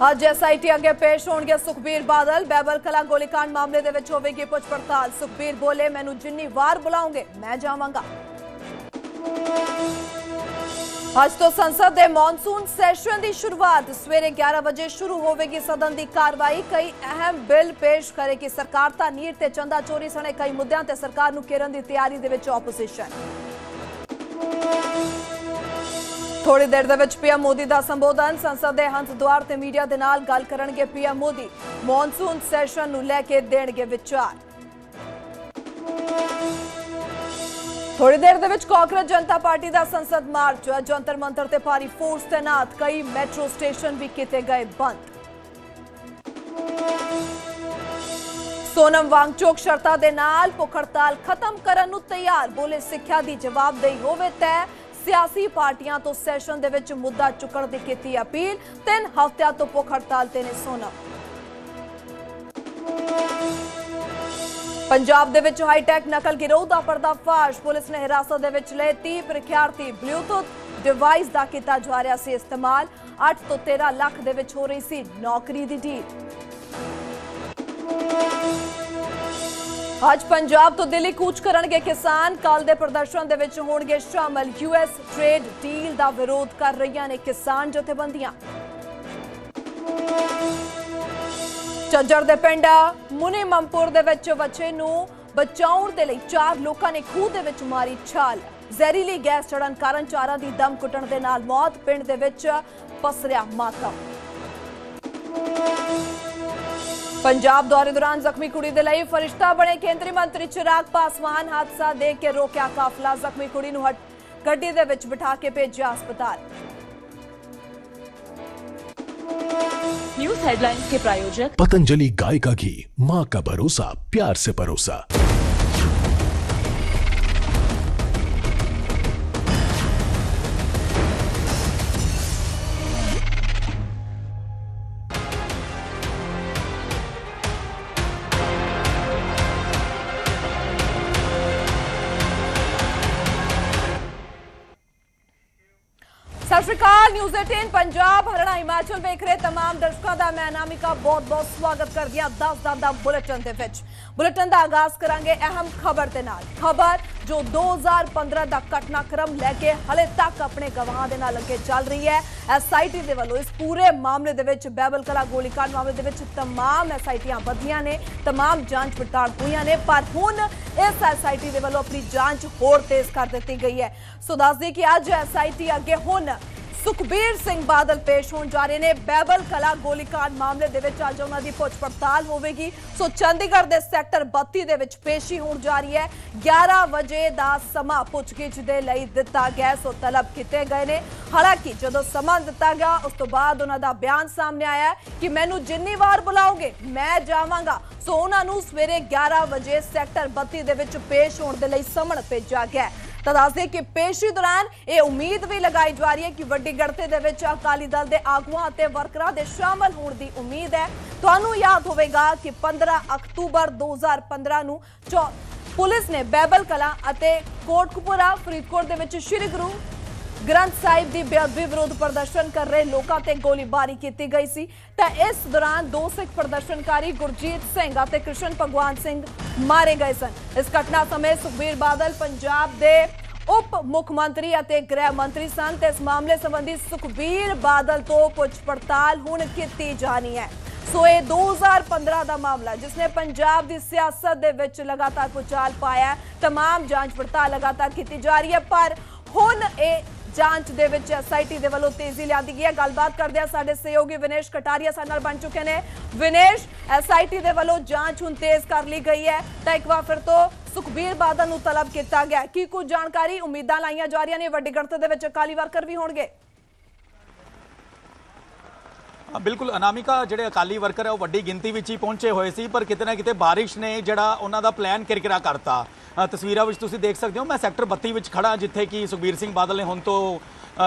ਅੱਜ ਐਸਆਈਟੀ ਅੱਗੇ ਪੇਸ਼ ਹੋਣਗੇ ਸੁਖਬੀਰ ਬਾਦਲ। ਬੈਬਲ ਕਲਾਂ ਗੋਲੀकांड ਮਾਮਲੇ ਦੇ ਵਿੱਚ ਹੋਵੇਗੀ ਪੁੱਛ ਪੜਤਾਲ। ਸੁਖਬੀਰ ਬੋਲੇ, ਮੈਨੂੰ ਜਿੰਨੀ ਵਾਰ ਬੁਲਾਉਂਗੇ ਮੈਂ ਜਾਵਾਂਗਾ। ਅੱਜ ਤੋਂ ਸੰਸਦ ਦੇ ਮੌਨਸੂਨ ਸੈਸ਼ਨ ਦੀ ਸ਼ੁਰੂਆਤ। ਸਵੇਰੇ 11 ਵਜੇ ਸ਼ੁਰੂ ਹੋਵੇਗੀ ਸਦਨ ਦੀ ਕਾਰਵਾਈ। ਕਈ ਅਹਿਮ ਬਿੱਲ ਪੇਸ਼ ਕਰੇਗੀ ਸਰਕਾਰ। ਤਾਂ ਨੀਟ ਤੇ ਚੰਦਾ ਚੋਰੀ ਸਣੇ ਕਈ ਮੁੱਦਿਆਂ ਤੇ ਸਰਕਾਰ ਨੂੰ ਘੇਰਨ ਦੀ ਤਿਆਰੀ ਦੇ ਵਿੱਚ ਆਪੋਜੀਸ਼ਨ। थोड़ी देर पीएम मोदी का संबोधन। संसद के हंस द्वार ते मीडिया के नाल गल करनगे पीएम मोदी। मॉनसून सैशन नूं लैके देणगे विचार। थोड़ी देर कांग्रेस जनता पार्टी का संसद मार्च। जंतर मंतर ते भारी फोर्स तैनात। कई मैट्रो स्टेशन भी किए गए बंद। सोनम वांगचुक शर्तां दे नाल भुख हड़ताल खत्म करन नूं तैयार। बोले, सिक्ख्या दी जवाबदेही होवे तय। सियासी पार्टियां तो सैशन दे विच मुद्दा चुकण दी कीती अपील। 3 हफ्तियां तो भुख हड़ताल ते ने सोनम। पंजाब दे विच हाईटैक नकल गिरोह दा पर्दाफाश। पुलिस ने हिरासत दे विच लए 30 प्रीख्यार्थी। ब्लूटूथ डिवाइस दा कीता जा रहा सी इस्तेमाल। 8 तो 13 लाख दे विच हो रही सी नौकरी दी डील। आज पंजाब तो दिल्ली कूच करनगे किसान। कल दे प्रदर्शन दे विच होणगे शामिल। यूएस ट्रेड डील दा विरोध कर रही ने किसान जथेबंदियां। झज्जर दे पिंड मुनीममपुर दे विच बच्चे नूं बचाउण दे लई 4 लोकां ने खूह दे विच मारी छाल। ਜ਼ਹਿਰੀਲੀ गैस चढ़न कारण 4 दी दम घुटण दे नाल मौत। पिंड दे विच पसरिया मातम। पंजाब दौरे दौरान जख्मी कुड़ी दे लई फरिश्ता बने केंद्रीय मंत्री चिराग पासवान। हादसा देख के रोकिया काफला। जख्मी कुड़ी नूं गड्डी दे विच बिठा के भेजिया अस्पताल। न्यूज हेडलाइंस के प्रायोजक पतंजलि गाय का घी, मां का भरोसा, प्यार से परोसा। सत श्री अकाल। न्यूज़ 18 पंजाब हरियाणा हिमाचल वेख रहे तमाम दर्शकों का मैं अनामिका बहुत बहुत स्वागत कर दिया 10 दा बुलेटिन दे विच। बुलेटिन का आगाज करांगे अहम खबर दे नाल। खबर जो 2015 का घटनाक्रम लैके हले तक अपने गवाहां दे नाल अगे चल रही है। एसआईटी दे वल्लों इस पूरे मामले दे विच बैबल कला गोलीकांड मामले दे विच तमाम एसआईटियां बदलियां ने, तमाम जांच पड़ताल हुई ने, पर हुण इस एसआईटी दे वल्लों अपनी जांच होर तेज कर दी गई है। सो दस दी कि अज एसआईटी अगे हुण सुखबीर सिंह बादल पेश होने जा रहे हैं। बैबल कला गोलीकांड मामले दे विच अज उन्हां दी पुछ पड़ताल होवेगी। सो चंडीगढ़ दे सैक्टर 32 दे विच पेशी होने जा रही है। 11 बजे दा समा पुछगिछ दे लई दिता गया। सो तलब किए गए ने। हालांकि जदों समा दिता गया उस तो बाद उन्हां दा बयान सामने आया कि मैनू जिन्नी वार बुलाओगे मैं जावांगा। सो उन्हां नू सवेरे 11 बजे सैक्टर 32 दे विच पेश होने दे लई समन भेजा गया। तो दस दें कि पेशी दौरान यह उम्मीद भी लगाई जा रही है कि वड्डी गिणती दे विच अकाली दल के आगुआं ते वर्करां दे शामिल होने की उम्मीद है। तुहानूं याद होवेगा कि 15 अक्तूबर 2015 नूं पुलिस ने बैबल कलां अते कोटकपुरा फरीदकोट दे विच श्री गुरु ग्रंथ साहिब की बेअदबी विरोध प्रदर्शन कर रहे लोगों ते गोलीबारी की गई सी। तो इस दौरान 2 सिख प्रदर्शनकारी गुरजीत सिंह और कृष्ण भगवान सिंह मारे गए सन। इस घटना समय सुखबीर बादल पंजाब के उप मुख्यमंत्री और गृह मंत्री सन। इस मामले संबंधी सुखबीर बादल तो पुछ पड़ताल हुण की जानी है। सो ये 2015 का मामला जिसने पंजाब की सियासत दे विच लगातार भूचाल पाया। तमाम जांच पड़ताल लगातार की जा रही है, पर हुण ये जांच दे विच एसआईटी दे वल्लों तेजी लिआंदी गई है। गलबात करदे साडे सहयोगी विनेश कटारिया साडे नाल बन चुके हैं। विनेश, एसआईटी दे वल्लों जांच हुण तेज कर ली गई है, तो एक बार फिर तो सुखबीर बादल नूं तलब किया गया कि कुछ जानकारी उम्मीदां लाईयां जा रही ने वड्डी गिणती दे विच अकाली वर्कर भी होणगे। बिल्कुल अनामिका, ਜਿਹੜੇ अकाली वर्कर है वो वड्डी गिनती ਵਿੱਚ ही पहुंचे हुए सी, पर किते ना किते बारिश ने ਜਿਹੜਾ ਉਹਨਾਂ ਦਾ ਪਲਾਨ ਕਿਰਕਿਰਾ ਕਰਤਾ। ਤਸਵੀਰਾਂ ਵਿੱਚ ਤੁਸੀਂ ਦੇਖ ਸਕਦੇ ਹੋ ਮੈਂ ਸੈਕਟਰ 32 ਵਿੱਚ ਖੜਾ ਜਿੱਥੇ ਕਿ ਸੁਖਬੀਰ ਸਿੰਘ ਬਾਦਲ ਨੇ ਹੁਣ ਤੋਂ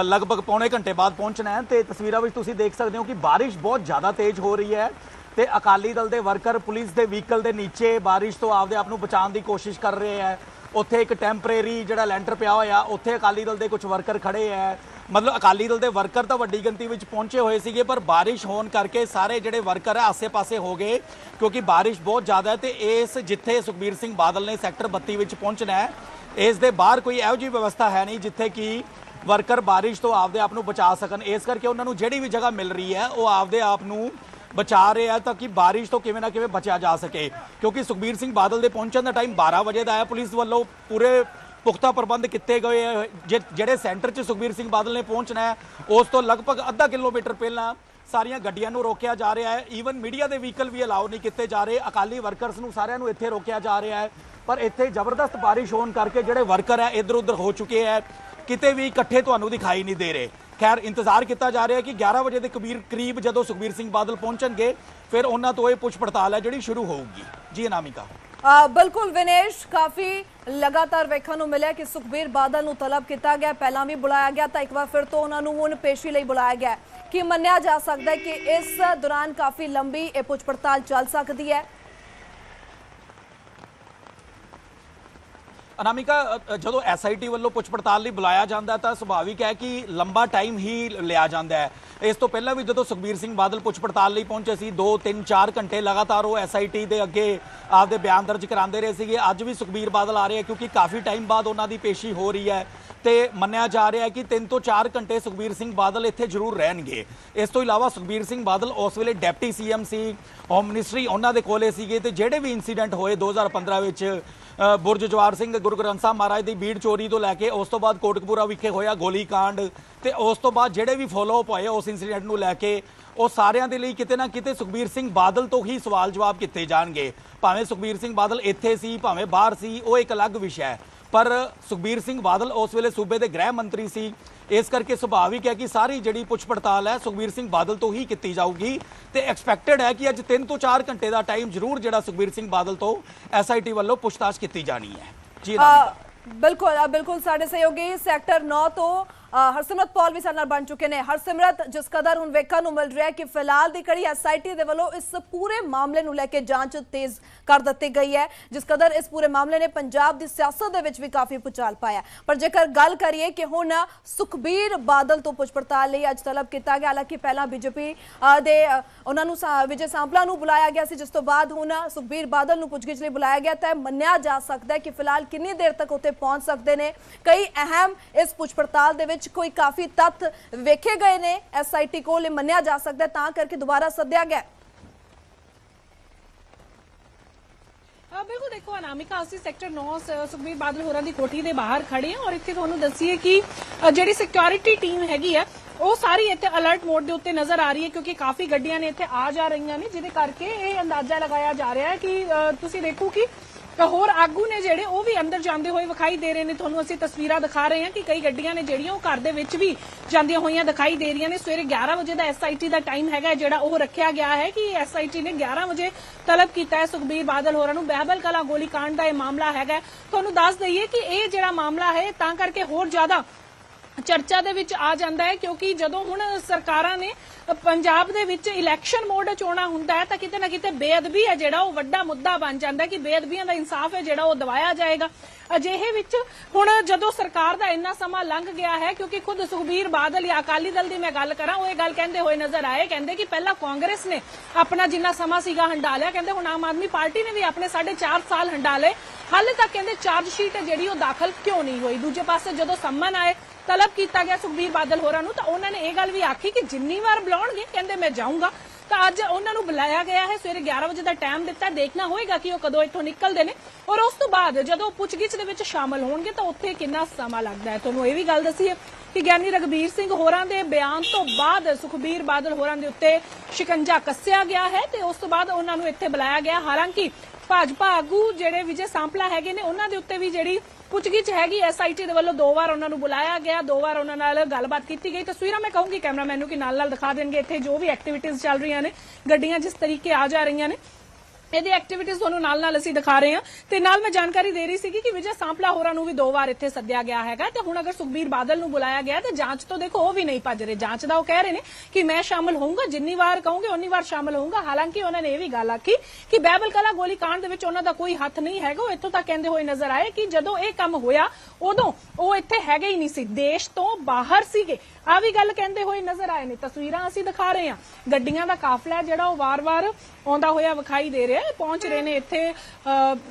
ਲਗਭਗ ਪੌਣੇ ਘੰਟੇ ਬਾਅਦ ਪਹੁੰਚਣਾ ਹੈ। ਤੇ ਤਸਵੀਰਾਂ ਵਿੱਚ ਤੁਸੀਂ ਦੇਖ ਸਕਦੇ ਹੋ ਕਿ ਬਾਰਿਸ਼ ਬਹੁਤ ਜ਼ਿਆਦਾ ਤੇਜ਼ ਹੋ ਰਹੀ ਹੈ ਤੇ ਅਕਾਲੀ ਦਲ ਦੇ ਵਰਕਰ ਪੁਲਿਸ ਦੇ ਵਹੀਕਲ ਦੇ ਨੀਚੇ ਬਾਰਿਸ਼ ਤੋਂ ਆਪਦੇ ਆਪ ਨੂੰ ਬਚਾਉਣ ਦੀ ਕੋਸ਼ਿਸ਼ ਕਰ ਰਹੇ ਹੈ। ਉੱਥੇ ਇੱਕ ਟੈਂਪਰੇਰੀ ਜਿਹੜਾ ਲੈਂਟਰ ਪਿਆ ਹੋਇਆ, ਉੱਥੇ ਅਕਾਲੀ ਦਲ ਦੇ ਕੁਝ ਵਰਕਰ ਖੜੇ ਹੈ। ਮਤਲਬ ਅਕਾਲੀ ਦਲ ਦੇ ਵਰਕਰ ਤਾਂ ਵੱਡੀ ਗਿਣਤੀ ਵਿੱਚ ਪਹੁੰਚੇ ਹੋਏ ਸੀਗੇ, ਪਰ ਬਾਰਿਸ਼ ਹੋਣ ਕਰਕੇ ਸਾਰੇ ਜਿਹੜੇ ਵਰਕਰ ਆ ਆਸੇ-ਪਾਸੇ ਹੋ ਗਏ, ਕਿਉਂਕਿ ਬਾਰਿਸ਼ ਬਹੁਤ ਜ਼ਿਆਦਾ ਹੈ। ਤੇ ਇਸ ਜਿੱਥੇ ਸੁਖਬੀਰ ਸਿੰਘ ਬਾਦਲ ਨੇ ਸੈਕਟਰ 32 ਵਿੱਚ ਪਹੁੰਚਣਾ ਹੈ, ਇਸ ਦੇ ਬਾਹਰ ਕੋਈ ਇਹੋ ਜਿਹੀ ਵਿਵਸਥਾ ਹੈ ਨਹੀਂ ਜਿੱਥੇ ਕਿ ਵਰਕਰ ਬਾਰਿਸ਼ ਤੋਂ ਆਪਦੇ ਆਪ ਨੂੰ ਬਚਾ ਸਕਣ। ਇਸ ਕਰਕੇ ਉਹਨਾਂ ਨੂੰ ਜਿਹੜੀ ਵੀ ਜਗ੍ਹਾ ਮਿਲ ਰਹੀ ਹੈ ਉਹ ਆਪਦੇ ਆਪ ਨੂੰ ਬਚਾ ਰਹੇ ਆ ਤਾਂ ਕਿ ਬਾਰਿਸ਼ ਤੋਂ ਕਿਵੇਂ ਨਾ ਕਿਵੇਂ ਬਚਿਆ ਜਾ ਸਕੇ। ਕਿਉਂਕਿ ਸੁਖਬੀਰ ਸਿੰਘ ਬਾਦਲ ਦੇ ਪਹੁੰਚਣ ਦਾ ਟਾਈਮ 12 ਵਜੇ ਦਾ ਹੈ। ਪੁਲਿਸ ਵੱਲੋਂ ਪੂਰੇ ਪੁਖਤਾ ਪ੍ਰਬੰਧ ਕੀਤੇ ਗਏ ਹੈ। ਜਿਹੜੇ ਸੈਂਟਰ 'ਚ ਸੁਖਬੀਰ ਸਿੰਘ ਬਾਦਲ ਨੇ ਪਹੁੰਚਣਾ ਹੈ ਉਸ ਤੋਂ ਲਗਭਗ ਅੱਧਾ ਕਿਲੋਮੀਟਰ ਪਹਿਲਾਂ ਸਾਰੀਆਂ ਗੱਡੀਆਂ ਨੂੰ ਰੋਕਿਆ ਜਾ ਰਿਹਾ ਹੈ। ਈਵਨ ਮੀਡੀਆ ਦੇ ਵਹੀਕਲ ਵੀ ਅਲਾਉ ਨਹੀਂ ਕੀਤੇ ਜਾ ਰਹੇ। ਅਕਾਲੀ ਵਰਕਰਸ ਨੂੰ ਸਾਰਿਆਂ ਨੂੰ ਇੱਥੇ ਰੋਕਿਆ ਜਾ ਰਿਹਾ ਹੈ। ਪਰ ਇੱਥੇ ਜ਼ਬਰਦਸਤ ਬਾਰਿਸ਼ ਹੋਣ ਕਰਕੇ ਜਿਹੜੇ ਵਰਕਰ ਹੈ ਇੱਧਰ ਉੱਧਰ ਹੋ ਚੁੱਕੇ ਹੈ, ਕਿਤੇ ਵੀ ਇਕੱਠੇ ਤੁਹਾਨੂੰ ਦਿਖਾਈ ਨਹੀਂ ਦੇ ਰਹੇ। ਖੈਰ ਇੰਤਜ਼ਾਰ ਕੀਤਾ ਜਾ ਰਿਹਾ ਕਿ 11 ਵਜੇ ਦੇ ਕਰੀਬ ਜਦੋਂ ਸੁਖਬੀਰ ਸਿੰਘ ਬਾਦਲ ਪਹੁੰਚਣਗੇ ਫਿਰ ਉਹਨਾਂ ਤੋਂ ਇਹ ਪੁੱਛ ਪੜਤਾਲ ਹੈ ਜਿਹੜੀ ਸ਼ੁਰੂ ਹੋਊਗੀ। ਜੀ ਅਨਾਮਿਕਾ। ਬਿਲਕੁਲ ਵਿਨੇਸ਼, ਕਾਫੀ ਲਗਾਤਾਰ ਵੇਖਣ ਨੂੰ ਮਿਲਿਆ ਕਿ ਸੁਖਬੀਰ ਬਾਦਲ ਨੂੰ ਤਲਬ ਕੀਤਾ ਗਿਆ, ਪਹਿਲਾਂ ਵੀ ਬੁਲਾਇਆ ਗਿਆ ਤਾਂ ਇੱਕ ਵਾਰ ਫਿਰ ਤੋਂ ਉਹਨਾਂ ਨੂੰ ਹੁਣ ਪੇਸ਼ੀ ਲਈ ਬੁਲਾਇਆ ਗਿਆ। ਕੀ ਮੰਨਿਆ ਜਾ ਸਕਦਾ ਹੈ ਕਿ ਇਸ ਦੌਰਾਨ ਕਾਫੀ ਲੰਬੀ ਇਹ ਪੁੱਛ ਪੜਤਾਲ ਚੱਲ ਸਕਦੀ ਹੈ? ਅਨਾਮਿਕਾ, ਜਦੋਂ SIT ਵੱਲੋਂ ਪੁੱਛ ਪੜਤਾਲ ਲਈ ਬੁਲਾਇਆ ਜਾਂਦਾ ਤਾਂ ਸੁਭਾਵਿਕ ਹੈ ਕਿ ਲੰਬਾ ਟਾਈਮ ਹੀ ਲਿਆ ਜਾਂਦਾ ਹੈ। ਇਸ ਤੋਂ ਪਹਿਲਾਂ ਵੀ ਜਦੋਂ ਸੁਖਬੀਰ ਸਿੰਘ ਬਾਦਲ ਪੁੱਛ ਪੜਤਾਲ ਲਈ ਪਹੁੰਚੇ ਸੀ 2 3 4 ਘੰਟੇ ਲਗਾਤਾਰ ਉਹ SIT ਦੇ ਅੱਗੇ ਆਪਦੇ ਬਿਆਨ ਦਰਜ ਕਰਾਉਂਦੇ ਰਹੇ ਸੀਗੇ। ਅੱਜ ਵੀ ਸੁਖਬੀਰ ਬਾਦਲ ਆ ਰਹੇ ਆ ਕਿਉਂਕਿ ਕਾਫੀ ਟਾਈਮ ਬਾਅਦ ਉਹਨਾਂ ਦੀ ਪੇਸ਼ੀ ਹੋ ਰਹੀ ਹੈ ਤੇ ਮੰਨਿਆ ਜਾ ਰਿਹਾ ਹੈ ਕਿ 3 ਤੋਂ 4 ਘੰਟੇ ਸੁਖਬੀਰ ਸਿੰਘ ਬਾਦਲ ਇੱਥੇ ਜ਼ਰੂਰ ਰਹਿਣਗੇ। ਇਸ ਤੋਂ ਇਲਾਵਾ ਸੁਖਬੀਰ ਸਿੰਘ ਬਾਦਲ ਉਸ ਵੇਲੇ ਡਿਪਟੀ CM ਸੀ, ਹੋਮ ਮਿਨਿਸਟਰੀ ਉਹਨਾਂ ਦੇ ਕੋਲੇ ਸੀਗੇ ਤੇ ਜਿਹੜੇ ਵੀ ਇਨਸੀਡੈਂਟ ਹੋਏ 2015 ਵਿੱਚ ਬੁਰਜ ਜਵਾਰ ਸਿੰਘ ਗੁਰੂ ਗ੍ਰੰਥ ਸਾਹਿਬ ਮਹਾਰਾਜ ਦੀ ਬੀੜ ਚੋਰੀ ਤੋਂ ਲੈ ਕੇ ਉਸ ਤੋਂ ਬਾਅਦ ਕੋਟਕਪੂਰਾ ਵਿਖੇ ਹੋਇਆ ਗੋਲੀ ਕਾਂਡ ਤੇ ਉਸ ਤੋਂ ਬਾਅਦ ਜਿਹੜੇ ਵੀ ਫੋਲੋਅਪ ਹੋਏ ਉਸ ਇਨਸੀਡੈਂਟ ਨੂੰ ਲੈ ਕੇ ਉਹ ਸਾਰਿਆਂ ਦੇ ਲਈ ਕਿਤੇ ਨਾ ਕਿਤੇ ਸੁਖਬੀਰ ਸਿੰਘ ਬਾਦਲ ਤੋਂ ਹੀ ਸਵਾਲ ਜਵਾਬ ਕੀਤੇ ਜਾਣਗੇ। ਭਾਵੇਂ ਸੁਖਬੀਰ ਸਿੰਘ ਬਾਦਲ ਇੱਥੇ ਸੀ ਭਾਵੇਂ ਬਾਹਰ ਸੀ ਉਹ ਇੱਕ ਅਲੱਗ ਵਿਸ਼ਾ ਹੈ, ਪਰ ਸੁਖਬੀਰ ਸਿੰਘ ਬਾਦਲ ਉਸ ਵੇਲੇ ਸੂਬੇ ਦੇ ਗ੍ਰਹਿ ਮੰਤਰੀ ਸੀ। ਇਸ ਕਰਕੇ ਸੁਭਾਵਿਕ ਹੈ ਕਿ ਸਾਰੀ ਜਿਹੜੀ ਪੁੱਛ ਪੜਤਾਲ ਹੈ ਸੁਖਬੀਰ ਸਿੰਘ ਬਾਦਲ ਤੋਂ ਹੀ ਕੀਤੀ ਜਾਊਗੀ ਤੇ ਐਕਸਪੈਕਟਡ ਹੈ ਕਿ ਅੱਜ 3 ਤੋਂ 4 ਘੰਟੇ ਦਾ ਟਾਈਮ ਜ਼ਰੂਰ ਜਿਹੜਾ ਸੁਖਬੀਰ ਸਿੰਘ ਬਾਦਲ ਤੋਂ SIT ਵੱਲੋਂ ਪੁੱਛਤਾਛ ਕੀਤੀ ਜਾਣੀ ਹੈ। ਜੀ ਬਿਲकुल ਸਾਡੇ ਸਹਿਯੋਗੀ ਸੈਕਟਰ 9 ਤੋਂ ਹਰਸਿਮਰਤ ਪੌਲ ਵੀ ਸਾਡੇ ਨਾਲ ਬਣ ਚੁੱਕੇ ਨੇ। ਹਰਸਿਮਰਤ, ਜਿਸ ਕਦਰ ਹੁਣ ਵੇਖਣ ਨੂੰ ਮਿਲ ਰਿਹਾ ਹੈ ਕਿ ਫਿਲਹਾਲ ਦੀ ਕੜੀ SIT ਦੇ ਵੱਲੋਂ ਇਸ ਪੂਰੇ ਮਾਮਲੇ ਨੂੰ ਲੈ ਕੇ ਜਾਂਚ ਤੇਜ਼ ਕਰ ਦਿੱਤੀ ਗਈ ਹੈ, ਜਿਸ ਕਦਰ ਇਸ ਪੂਰੇ ਮਾਮਲੇ ਨੇ ਪੰਜਾਬ ਦੀ ਸਿਆਸਤ ਦੇ ਵਿੱਚ ਵੀ ਕਾਫੀ ਭੁਚਾਲ ਪਾਇਆ। ਪਰ ਜੇਕਰ ਗੱਲ ਕਰੀਏ ਕਿ ਹੁਣ ਸੁਖਬੀਰ ਬਾਦਲ ਤੋਂ ਪੁੱਛ ਪੜਤਾਲ ਲਈ ਅੱਜ ਤਲਬ ਕੀਤਾ ਗਿਆ, ਹਾਲਾਂਕਿ ਪਹਿਲਾਂ BJP ਦੇ ਉਹਨਾਂ ਨੂੰ ਵਿਜੇ ਸਾਂਪਲਾ ਨੂੰ ਬੁਲਾਇਆ ਗਿਆ ਸੀ, ਜਿਸ ਤੋਂ ਬਾਅਦ ਹੁਣ ਸੁਖਬੀਰ ਬਾਦਲ ਨੂੰ ਪੁੱਛਗਿੱਛ ਲਈ ਬੁਲਾਇਆ ਗਿਆ ਤਾਂ ਮੰਨਿਆ ਜਾ ਸਕਦਾ ਹੈ ਕਿ ਫਿਲਹਾਲ ਕਿੰਨੀ ਦੇਰ ਤੱਕ ਉੱਥੇ ਪਹੁੰਚ ਸਕਦੇ ਨੇ। ਕਈ ਅਹਿਮ ਇਸ ਪੁੱਛ ਪੜਤਾਲ ਦੇ ਵਿੱਚ ਕੋਈ ਕਾਫੀ ਤੱਥ ਵੇਖੇ ਗਏ ਨੇ SIT ਕੋਲ, ਮੰਨਿਆ ਜਾ ਸਕਦਾ ਤਾਂ ਕਰਕੇ ਦੁਬਾਰਾ ਸੱਦਿਆ ਗਿਆ। बिल्कुल देखो अनामिका, ਅਸੀਂ ਸੈਕਟਰ 9 ਸੁਖਬੀਰ ਬਾਦਲ ਹੋਰਾਂ ਦੀ ਕੋਠੀ ਦੇ ਬਾਹਰ ਖੜੇ ਹਾਂ ਔਰ ਇੱਥੇ ਤੁਹਾਨੂੰ ਦੱਸੀਏ ਕਿ ਜਿਹੜੀ ਸਿਕਿਉਰਿਟੀ ਟੀਮ ਹੈਗੀ ਆ ਉਹ ਸਾਰੀ ਇੱਥੇ ਅਲਰਟ ਮੋਡ ਦੇ ਉੱਤੇ ਨਜ਼ਰ ਆ ਰਹੀ ਹੈ ਕਿਉਂਕਿ ਕਾਫੀ ਗੱਡੀਆਂ ਨੇ ਇੱਥੇ ਆ ਜਾ ਰਹੀਆਂ ਨੇ, ਜਿਹਦੇ ਕਰਕੇ ਇਹ ਅੰਦਾਜ਼ਾ ਲਗਾਇਆ ਜਾ ਰਿਹਾ ਹੈ ਕਿ ਤੁਸੀਂ ਦੇਖੋ ਕਿ ਹੋਰ ਆਗੂ ਨੇ ਜਿਹੜੇ ਉਹ ਵੀ ਅੰਦਰ ਜਾਂਦੇ ਹੋਏ ਵਿਖਾਈ ਦੇ ਰਹੇ ਨੇ। ਤੁਹਾਨੂੰ ਅਸੀਂ ਤਸਵੀਰਾਂ ਦਿਖਾ ਰਹੇ ਹਾਂ ਕਿ ਕਈ ਗੱਡੀਆਂ ਨੇ ਜਿਹੜੀਆਂ ਉਹ ਘਰ ਦੇ ਵਿੱਚ ਵੀ ਜਾਂਦੀਆਂ ਹੋਈਆਂ ਦਿਖਾਈ ਦੇ ਰਹੀਆਂ ਨੇ। ਸਵੇਰੇ 11 ਵਜੇ ਦਾ SIT ਦਾ ਟਾਈਮ ਹੈਗਾ ਜਿਹੜਾ ਉਹ ਰੱਖਿਆ ਗਿਆ ਹੈ ਕਿ SIT ਨੇ 11 ਵਜੇ ਤਲਬ ਕੀਤਾ ਹੈ ਸੁਖਬੀਰ ਬਾਦਲ ਹੋਰਾਂ ਨੂੰ। ਬਹਿਬਲ ਕਲਾਂ ਗੋਲੀ ਕਾਂਡ ਦਾ ਇਹ ਮਾਮਲਾ ਹੈਗਾ। ਤੁਹਾਨੂੰ ਦੱਸ ਦਈਏ ਕਿ ਇਹ ਜਿਹੜਾ ਮਾਮਲਾ ਹੈ ਤਾਂ ਕਰਕੇ ਹੋਰ ਜ਼ਿਆਦਾ ਚਰਚਾ ਦੇ ਵਿੱਚ ਆ ਜਾਂਦਾ ਹੈ ਕਿਉਂਕਿ ਜਦੋਂ ਹੁਣ ਸਰਕਾਰਾਂ ਨੇ ਪੰਜਾਬ ਦੇ ਵਿੱਚ ਇਲੈਕਸ਼ਨ ਮੋਡ ਚੋਣਾਂ ਹੁੰਦਾ ਹੈ ਤਾਂ ਕਿਤੇ ਨਾ ਕਿਤੇ ਬੇਅਦਬੀ ਹੈ ਜਿਹੜਾ ਉਹ ਵੱਡਾ ਮੁੱਦਾ ਬਣ ਜਾਂਦਾ ਹੈ ਕਿ ਬੇਅਦਬੀਆਂ ਦਾ ਇਨਸਾਫ ਹੈ ਜਿਹੜਾ ਉਹ ਦਿਵਾਇਆ ਜਾਏਗਾ। ਅਜਿਹੇ ਵਿੱਚ ਹੁਣ ਜਦੋਂ ਸਰਕਾਰ ਦਾ ਇੰਨਾ ਸਮਾਂ ਲੰਘ ਗਿਆ ਹੈ ਕਿਉਂਕਿ ਖੁਦ ਸੁਖਬੀਰ ਬਾਦਲ ਜਾਂ ਅਕਾਲੀ ਦਲ ਦੀ ਮੈਂ ਗੱਲ ਕਰਾਂ ਉਹ ਇਹ ਗੱਲ ਕਹਿੰਦੇ ਹੋਏ ਨਜ਼ਰ ਆਏ, ਕਹਿੰਦੇ ਕਿ ਪਹਿਲਾਂ ਕਾਂਗਰਸ ਨੇ ਆਪਣਾ ਜਿੰਨਾ ਸਮਾਂ ਸੀਗਾ ਹੰਡਾ ਲਿਆ, ਕਹਿੰਦੇ ਹੁਣ ਆਮ ਆਦਮੀ ਪਾਰਟੀ ਨੇ ਵੀ ਆਪਣੇ 4.5 ਸਾਲ ਹੰਡਾ ਲਏ, ਹਾਲੇ ਤੱਕ ਕਹਿੰਦੇ ਚਾਰਜ ਸ਼ੀਟ ਜਿਹੜੀ ਉਹ ਦਾਖਲ ਕਿਉਂ ਨਹੀਂ ਹੋਈ। ਦੂਜੇ ਪਾਸੇ ਜਦੋਂ ਸੰਮਨ ਆਏ ਤਲਬ ਕੀਤਾ ਗਿਆ ਸੁਖਬੀਰ ਬਾਦਲ ਹੋਰਾਂ ਨੂੰ ਤਾਂ ਉਹਨਾਂ ਨੇ ਇਹ ਗੱਲ ਵੀ ਆਖੀ ਕਿ ਜਿੰਨੀ ਵਾਰ ਬੁਲਾਉਣਗੇ ਕਹਿੰਦੇ ਮੈਂ ਜਾਊਂਗਾ। ਤਾਂ ਅੱਜ ਉਹਨਾਂ ਨੂੰ ਬੁਲਾਇਆ ਗਿਆ ਹੈ, ਸਵੇਰੇ 11 ਵਜੇ ਦਾ ਟਾਈਮ ਦਿੱਤਾ, ਦੇਖਣਾ ਹੋਏਗਾ ਕਿ ਉਹ ਕਦੋਂ ਇੱਥੋਂ ਨਿਕਲਦੇ ਨੇ ਔਰ ਉਸ ਤੋਂ ਬਾਅਦ ਜਦੋਂ ਪੁੱਛਗਿੱਛ ਦੇ ਵਿੱਚ ਸ਼ਾਮਲ ਹੋਣਗੇ ਤਾਂ ਉੱਥੇ ਕਿੰਨਾ ਸਮਾਂ ਲੱਗਦਾ ਹੈ। ਤੁਹਾਨੂੰ ਇਹ ਵੀ ਗੱਲ ਦੱਸੀਏ ਕਿ ਗਿਆਨੀ ਰਘਬੀਰ ਸਿੰਘ ਹੋਰਾਂ ਦੇ ਬਿਆਨ ਤੋਂ ਬਾਅਦ ਸੁਖਬੀਰ ਬਾਦਲ ਹੋਰਾਂ ਦੇ ਉੱਤੇ ਸ਼ਿਕੰਜਾ ਕੱਸਿਆ ਗਿਆ ਹੈ ਤੇ ਉਸ ਤੋਂ ਬਾਅਦ ਉਹਨਾਂ ਨੂੰ ਇੱਥੇ ਬੁਲਾਇਆ ਗਿਆ। ਹਾਲਾਂਕਿ ਭਾਜਪਾ ਆਗੂ ਜਿਹੜੇ ਵਿਜੇ ਸਾਂਪਲਾ ਹੈਗੇ ਨੇ ਉਹਨਾਂ ਦੇ ਉੱਤੇ ਵੀ ਜਿਹੜੀ ਪੁੱਛਗਿੱਛ ਹੈਗੀ SIT ਦੇ ਵੱਲੋਂ 2 ਵਾਰ ਉਹਨਾਂ ਨੂੰ ਬੁਲਾਇਆ ਗਿਆ, 2 ਵਾਰ ਉਹਨਾਂ ਨਾਲ ਗੱਲਬਾਤ ਕੀਤੀ ਗਈ। ਤਸਵੀਰਾਂ ਮੈਂ ਕਹੂੰਗੀ ਕੈਮਰਾਮੈਨ ਨੂੰ ਕਿ ਨਾਲ ਦਿਖਾ ਦੇਣਗੇ ਇੱਥੇ ਜੋ ਵੀ ਐਕਟੀਵਿਟੀਜ਼ ਚੱਲ ਰਹੀਆਂ ਨੇ, ਗੱਡੀਆਂ ਜਿਸ ਤਰੀਕੇ ਆ ਜਾ ਰਹੀਆਂ ਨੇ ਇਹਦੀ ਐਕਟੀਵਿਟੀਜ਼ ਤੁਹਾਨੂੰ ਨਾਲ ਅਸੀਂ ਦਿਖਾ ਰਹੇ ਹਾਂ ਤੇ ਨਾਲ ਮੈਂ ਜਾਣਕਾਰੀ ਦੇ ਰਹੀ ਸੀਗੀ ਕਿ ਵਿਜੇ ਸਾਂਪਲਾ ਹੋਰਾਂ ਨੂੰ ਵੀ 2 ਵਾਰ ਇੱਥੇ ਸੱਦਿਆ ਗਿਆ ਹੈਗਾ ਤੇ ਹੁਣ ਅਗਰ ਸੁਖਬੀਰ ਬਾਦਲ ਨੂੰ ਬੁਲਾਇਆ ਗਿਆ ਤੇ ਜਾਂਚ ਤੋਂ ਦੇਖੋ ਉਹ ਵੀ ਨਹੀਂ ਭੱਜ ਰਹੇ। ਜਾਂਚ ਦਾ ਉਹ ਕਹਿ ਰਹੇ ਨੇ ਕਿ ਮੈਂ ਸ਼ਾਮਲ ਹੋਊਂਗਾ, ਜਿੰਨੀ ਵਾਰ ਕਹੋਗੇ ਉਨੀ ਵਾਰ ਸ਼ਾਮਲ ਹੋਊਂਗਾ। ਹਾਲਾਂਕਿ ਉਹਨਾਂ ਨੇ ਇਹ ਵੀ ਗੱਲ ਆਖੀ ਕਿ ਬਹਿਬਲ ਕਲਾਂ ਗੋਲੀकांड ਦੇ ਵਿੱਚ ਉਹਨਾਂ ਦਾ ਕੋਈ ਹੱਥ ਨਹੀਂ ਹੈਗਾ। ਉਹ ਇੱਥੋਂ ਤੱਕ ਕਹਿੰਦੇ ਹੋਏ ਨਜ਼ਰ ਆਏ ਕਿ ਜਦੋਂ ਇਹ ਕੰਮ ਹੋਇਆ ਉਦੋਂ ਉਹ ਇੱਥੇ ਹੈਗੇ ਹੀ ਨਹੀਂ ਸੀ, ਦੇਸ਼ ਤੋਂ ਬਾਹਰ ਸੀਗੇ। ਆ ਵੀ ਗੱਲ ਕਹਿੰਦੇ ਹੋਏ ਨਜ਼ਰ ਆਏ ਨੇ। ਤਸਵੀਰਾਂ ਅਸੀਂ ਦਿਖਾ ਰਹੇ ਹਾਂ, ਗੱਡੀਆਂ ਦਾ ਕਾਫਲਾ ਜਿਹੜਾ ਉਹ ਵਾਰ-ਵਾਰ ਆਉਂਦਾ ਹੋਇਆ ਵਿਖਾਈ ਦੇ ਰਿਹਾ, ਪਹੁੰਚ ਰਹੇ ਨੇ ਇੱਥੇ,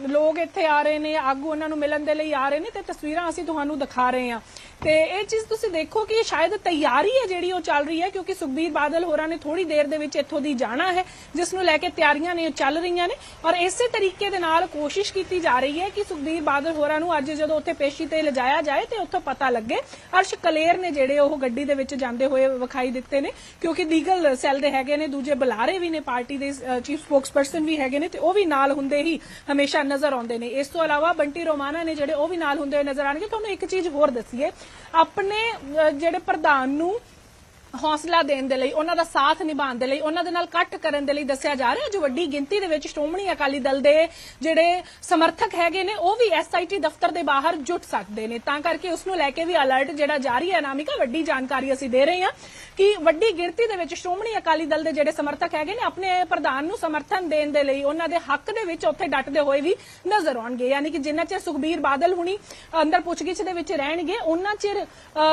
ਲੋਕ ਇੱਥੇ ਆ ਰਹੇ ਨੇ, ਆਗੂ ਉਹਨਾਂ ਨੂੰ ਮਿਲਣ ਦੇ ਲਈ ਆ ਰਹੇ ਨੇ ਤੇ ਤਸਵੀਰਾਂ ਅਸੀਂ ਤੁਹਾਨੂੰ ਦਿਖਾ ਰਹੇ ਹਾਂ। ਤੇ ਇਹ ਚੀਜ਼ ਤੁਸੀਂ ਦੇਖੋ ਕਿ ਸ਼ਾਇਦ ਤਿਆਰੀ ਹੈ ਜਿਹੜੀ ਉਹ ਚੱਲ ਰਹੀ ਹੈ, ਕਿਉਂਕਿ ਸੁਖਬੀਰ ਬਾਦਲ ਹੋਰਾਂ ਨੇ ਥੋੜੀ ਦੇਰ ਦੇ ਵਿੱਚ ਇੱਥੋਂ ਦੀ ਜਾਣਾ ਹੈ, ਜਿਸ ਨੂੰ ਲੈ ਕੇ ਤਿਆਰੀਆਂ ਨੇ ਚੱਲ ਰਹੀਆਂ ਨੇ। ਔਰ ਇਸੇ ਤਰੀਕੇ ਦੇ ਨਾਲ ਕੋਸ਼ਿਸ਼ ਕੀਤੀ ਜਾ ਰਹੀ ਹੈ ਕਿ ਸੁਖਬੀਰ ਬਾਦਲ ਹੋਰਾਂ ਨੂੰ ਅੱਜ ਜਦੋਂ ਉੱਥੇ ਪੇਸ਼ੀ ਤੇ ਲਿਜਾਇਆ ਜਾਏ ਤੇ ਉੱਥੋਂ ਪਤਾ ਲੱਗੇ। ਅਰਸ਼ ਕਲੇਰ ਨੇ ਜਿਹੜੇ ਉਹ ਗੱਡੀ ਦੇ ਵਿੱਚ ਜਾਂਦੇ ਹੋਏ ਵਿਖਾਈ ਦਿੱਤੇ ਨੇ, ਕਿਉਂਕਿ ਲੀਗਲ ਸੈੱਲ ਦੇ ਹੈਗੇ ਨੇ, ਦੂਜੇ ਬੁਲਾਰੇ ਵੀ ਨੇ, ਪਾਰਟੀ ਦੇ ਚੀਫ ਸਪੋਕਸਪਰਸਨ ਵੀ ਹੈਗੇ ਨੇ ਤੇ ਉਹ ਵੀ ਨਾਲ ਹੁੰਦੇ ਹੀ ਹਮੇਸ਼ਾ ਨਜ਼ਰ ਆਉਂਦੇ ਨੇ। ਇਸ ਤੋਂ ਇਲਾਵਾ ਬੰਟੀ ਰੋਮਾਨਾ ਨੇ ਜਿਹੜੇ ਉਹ ਵੀ ਨਾਲ ਹੁੰਦੇ ਹੋਏ ਨਜ਼ਰ ਆਣਗੇ। ਤੁਹਾਨੂੰ ਇੱਕ ਚੀਜ਼ ਹੋਰ ਦੱਸੀਏ, ਆਪਣੇ ਜਿਹੜੇ ਪ੍ਰਧਾਨ ਨੂੰ ਹੌਸਲਾ ਦੇਣ ਦੇ ਲਈ, ਉਹਨਾਂ ਦਾ ਸਾਥ ਨਿਭਾਉਣ ਦੇ ਲਈ, ਉਹਨਾਂ ਦੇ ਨਾਲ ਇਕੱਠ ਕਰਨ ਦੇ ਲਈ ਦੱਸਿਆ ਜਾ ਰਿਹਾ ਜੋ ਵੱਡੀ ਗਿਣਤੀ ਦੇ ਵਿੱਚ ਸ਼੍ਰੋਮਣੀ ਅਕਾਲੀ ਦਲ ਦੇ ਜਿਹੜੇ ਸਮਰਥਕ ਹੈਗੇ ਨੇ ਉਹ ਵੀ ਐਸਆਈਟੀ ਦਫ਼ਤਰ ਦੇ ਬਾਹਰ ਜੁਟ ਸਕਦੇ ਨੇ। ਤਾਂ ਕਰਕੇ ਉਸ ਨੂੰ ਲੈ ਕੇ ਵੀ ਅਲਰਟ ਜਿਹੜਾ ਜਾਰੀ ਹੈ। ਅਨਾਮਿਕਾ, ਵੱਡੀ ਜਾਣਕਾਰੀ ਅਸੀਂ ਦੇ ਰਹੇ ਹਾਂ ਕਿ ਵੱਡੀ ਗਿਣਤੀ ਦੇ ਵਿੱਚ ਸ਼੍ਰੋਮਣੀ ਅਕਾਲੀ ਦਲ ਦੇ ਜਿਹੜੇ ਸਮਰਥਕ ਹੈਗੇ ਨੇ ਆਪਣੇ ਪ੍ਰਧਾਨ ਨੂੰ ਸਮਰਥਨ ਦੇਣ ਦੇ ਲਈ, ਉਹਨਾਂ ਦੇ ਹੱਕ ਦੇ ਵਿੱਚ ਉੱਥੇ ਡਟਦੇ ਹੋਏ ਵੀ ਨਜ਼ਰ ਆਉਣਗੇ। ਯਾਨੀ ਕਿ ਜਿੰਨਾ ਚਿਰ ਸੁਖਬੀਰ ਬਾਦਲ ਹੁਣੀ ਅੰਦਰ ਪੁੱਛਗਿੱਛ ਦੇ ਵਿੱਚ ਰਹਿਣਗੇ, ਉਹਨਾਂ ਚਿਰ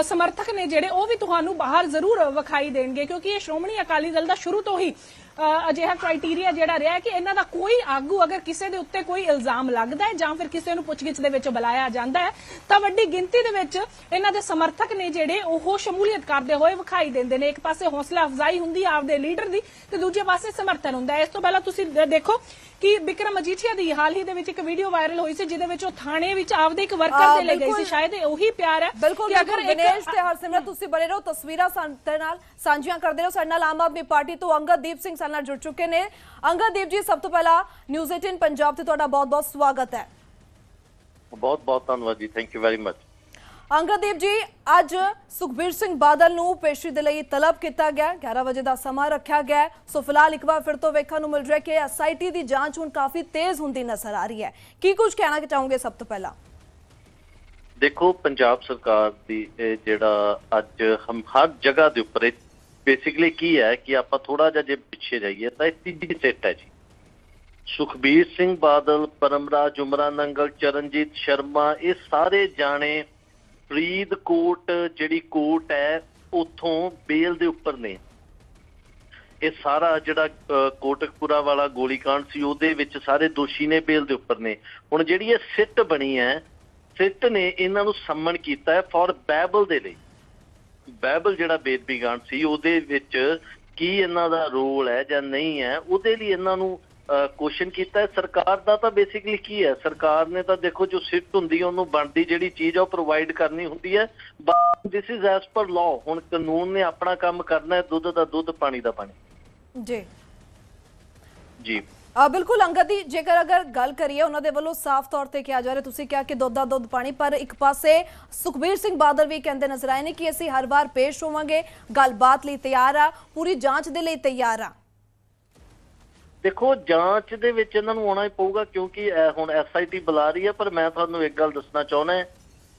ਸਮਰਥਕ ਨੇ ਜਿਹੜੇ ਉਹ ਵੀ ਤੁਹਾਨੂੰ ਬਾਹਰ ਜ਼ਰੂਰ ਵਿਖਾਈ ਦੇਣਗੇ, ਕਿਉਂਕਿ ਇਹ ਸ਼੍ਰੋਮਣੀ ਅਕਾਲੀ ਦਲ ਦਾ ਸ਼ੁਰੂ ਤੋਂ ਹੀ ਅਜਿਹਾ ਕ੍ਰਾਈਟੇਰੀਆ ਜਿਹੜਾ ਰਿਹਾ ਕਿ ਇਹਨਾਂ ਦਾ ਕੋਈ ਆਗੂ ਅਗਰ ਕਿਸੇ ਦੇ ਉੱਤੇ ਕੋਈ ਇਲਜ਼ਾਮ ਲੱਗਦਾ ਹੈ ਜਾਂ ਫਿਰ ਕਿਸੇ ਨੂੰ ਪੁੱਛਗਿੱਛ ਦੇ ਵਿੱਚ ਬੁਲਾਇਆ ਜਾਂਦਾ ਹੈ ਤਾਂ ਵੱਡੀ ਗਿਣਤੀ ਦੇ ਵਿੱਚ ਇਹਨਾਂ ਦੇ ਸਮਰਥਕ ਨੇ ਜਿਹੜੇ ਉਹ ਸ਼ਮੂਲੀਅਤ ਕਰਦੇ ਹੋਏ ਵਿਖਾਈ ਦਿੰਦੇ ਨੇ। ਇੱਕ ਪਾਸੇ ਹੌਸਲਾ ਅਫਜ਼ਾਈ ਹੁੰਦੀ ਹੈ ਆਪਦੇ ਲੀਡਰ ਦੀ ਤੇ ਦੂਜੇ ਪਾਸੇ ਸਮਰਥਨ ਹੁੰਦਾ ਹੈ। ਇਸ ਤੋਂ ਪਹਿਲਾਂ ਤੁਸੀਂ ਦੇਖੋ ਕਿ ਬਿਕਰਮ ਮਜੀਠੀਆ ਦੀ ਹਾਲ ਹੀ ਦੇ ਵਿੱਚ ਇੱਕ ਵੀਡੀਓ ਵਾਇਰਲ ਹੋਈ ਸੀ ਜਿਹਦੇ ਵਿੱਚ ਉਹ ਥਾਣੇ ਵਿੱਚ ਆਪਦੇ ਇੱਕ ਵਰਕਰ ਦੇ ਲਈ ਗਈ ਸੀ। ਸ਼ਾਇਦ ਉਹੀ ਪਿਆਰ ਹੈ ਕਿ ਅਗਰ ਦਿਨੇਸ਼ ਤੇ ਹਰਸਿਮਰਤ ਤੁਸੀਂ ਬਣੇ ਰਹੋ, ਤਸਵੀਰਾਂ ਸਾਡੇ ਨਾਲ ਸਾਂਝੀਆਂ ਕਰਦੇ ਰਹੋ। ਸਾਡੇ ਨਾਲ ਆਮ ਆਦਮੀ ਪਾਰਟੀ ਤੋਂ ਅੰਗਦਦੀਪ ਸਿੰਘ ਸਾਡੇ ਨਾਲ ਜੁੜ ਚੁੱਕੇ ਨੇ। ਅੰਗਦਦੀਪ ਜੀ, ਸਭ ਤੋਂ ਪਹਿਲਾਂ ਨਿਊਜ਼ 18 ਪੰਜਾਬ ਤੇ ਤੁਹਾਡਾ ਬਹੁਤ-ਬਹੁਤ ਸਵਾਗਤ ਹੈ। ਬਹੁਤ-ਬਹੁਤ ਧੰਨਵਾਦ ਜੀ, ਥੈਂਕ ਯੂ ਵੈਰੀ ਮਚ। ਅੰਗਦਦੀਪ ਜੀ, ਅੱਜ ਸੁਖਬੀਰ ਸਿੰਘ ਬਾਦਲ ਨੂੰ ਪੇਸ਼ੀ ਦੇ ਲਈ ਤਲਬ ਕੀਤਾ ਗਿਆ, 11 ਵਜੇ ਦਾ ਸਮਾਂ ਰੱਖਿਆ ਗਿਆ। ਸੋ ਫਿਲਹਾਲ ਇੱਕ ਵਾਰ ਫਿਰ ਤੋਂ ਵੇਖਣ ਨੂੰ ਮਿਲ ਰਿਹਾ ਕਿ ਐਸਆਈਟੀ ਦੀ ਜਾਂਚ ਹੁਣ ਕਾਫੀ ਤੇਜ਼ ਹੁੰਦੀ ਨਜ਼ਰ ਆ ਰਹੀ ਹੈ। ਕੀ ਕੁਝ ਕਹਿਣਾ ਚਾਹੋਗੇ ਸਭ ਤੋਂ ਪਹਿਲਾਂ? ਦੇਖੋ, ਪੰਜਾਬ ਸਰਕਾਰ ਦੀ ਜਿਹੜਾ ਅੱਜ ਹਰ ਜਗ੍ਹਾ ਦੇ ਉੱਪਰ ਬੇਸਿਕਲੀ ਕੀ ਹੈ ਕਿ ਆਪਾਂ ਥੋੜਾ ਜਿਹਾ ਜੇ ਪਿੱਛੇ ਜਾਈਏ ਤਾਂ ਇਹ ਤੀਜੀ ਸੈਟ ਹੈ ਜੀ। ਸੁਖਬੀਰ ਸਿੰਘ ਬਾਦਲ, ਪਰਮਰਾਜ ਉਮਰਾ ਨੰਗਲ, ਚਰਨਜੀਤ ਸ਼ਰਮਾ, ਇਹ ਸਾਰੇ ਜਾਣੇ ਫਰੀਦਕੋਟ ਜਿਹੜੀ ਕੋਰਟ ਹੈ ਉੱਥੋਂ ਬੇਲ ਦੇ ਉੱਪਰ ਨੇ। ਇਹ ਸਾਰਾ ਜਿਹੜਾ ਕੋਟਕਪੂਰਾ ਵਾਲਾ ਗੋਲੀकांड ਸੀ ਉਹਦੇ ਵਿੱਚ ਸਾਰੇ ਦੋਸ਼ੀ ਨੇ, ਬੇਲ ਦੇ ਉੱਪਰ ਨੇ। ਹੁਣ ਜਿਹੜੀ ਇਹ ਸਿੱਟ ਬਣੀ ਹੈ, ਸਿੱਟ ਨੇ ਇਹਨਾਂ ਨੂੰ ਸੰਮਨ ਕੀਤਾ ਹੈ ਫॉर ਬਹਿਬਲ ਦੇ ਲਈ। ਬਹਿਬਲ ਜਿਹੜਾ ਬੇਦਬੀ ਕਾਂਡ ਸੀ ਉਹਦੇ ਵਿੱਚ ਕੀ ਇਹਨਾਂ ਦਾ ਰੋਲ ਹੈ ਜਾਂ ਨਹੀਂ ਹੈ, ਉਹਦੇ ਲਈ ਇਹਨਾਂ ਨੂੰ ਕੁਐਸਚਨ ਕੀਤਾ ਹੈ। ਸਰਕਾਰ ਦਾ ਤਾਂ ਬੇਸਿਕਲੀ ਕੀ ਹੈ, ਸਰਕਾਰ ਨੇ ਤਾਂ ਦੇਖੋ ਜੋ ਸਿੱਟ ਹੁੰਦੀ ਹੈ ਉਹਨੂੰ ਬਣਦੀ ਜਿਹੜੀ ਚੀਜ਼ ਆ ਉਹ ਪ੍ਰੋਵਾਈਡ ਕਰਨੀ ਹੁੰਦੀ ਹੈ। But this is as per law. ਹੁਣ ਕਾਨੂੰਨ ਨੇ ਆਪਣਾ ਕੰਮ ਕਰਨਾ ਹੈ, ਦੁੱਧ ਦਾ ਦੁੱਧ, ਪਾਣੀ ਦਾ ਪਾਣੀ। ਜੀ ਜੀ ਬਿਲਕੁਲ ਅੰਗਦ ਜੀ, ਜੇਕਰ ਅਗਰ ਗੱਲ ਕਰੀਏ ਉਹਨਾਂ ਦੇ ਵੱਲੋਂ ਸਾਫ਼ ਤੌਰ ਤੇ ਕਿਹਾ ਜਾ ਰਿਹਾ, ਤੁਸੀਂ ਕਿਹਾ ਕਿ ਦੁੱਧ ਦਾ ਦੁੱਧ ਪਾਣੀ, ਪਰ ਇੱਕ ਪਾਸੇ ਸੁਖਬੀਰ ਸਿੰਘ ਬਾਦਲ ਵੀ ਕਹਿੰਦੇ ਨਜ਼ਰ ਆਏ ਨੇ ਕਿ ਅਸੀਂ ਹਰ ਵਾਰ ਪੇਸ਼ ਹੋਵਾਂਗੇ, ਗੱਲਬਾਤ ਲਈ ਤਿਆਰ ਆ, ਪੂਰੀ ਜਾਂਚ ਦੇ ਲਈ ਤਿਆਰ ਆ। ਦੇਖੋ, ਜਾਂਚ ਦੇ ਵਿੱਚ ਇਹਨਾਂ ਨੂੰ ਆਉਣਾ ਹੀ ਪਊਗਾ ਕਿਉਂਕਿ ਹੁਣ ਐਸਆਈਟੀ ਬੁਲਾ ਰਹੀ ਹੈ। ਪਰ ਮੈਂ ਤੁਹਾਨੂੰ ਇੱਕ ਗੱਲ ਦੱਸਣਾ ਚਾਹੁੰਦਾ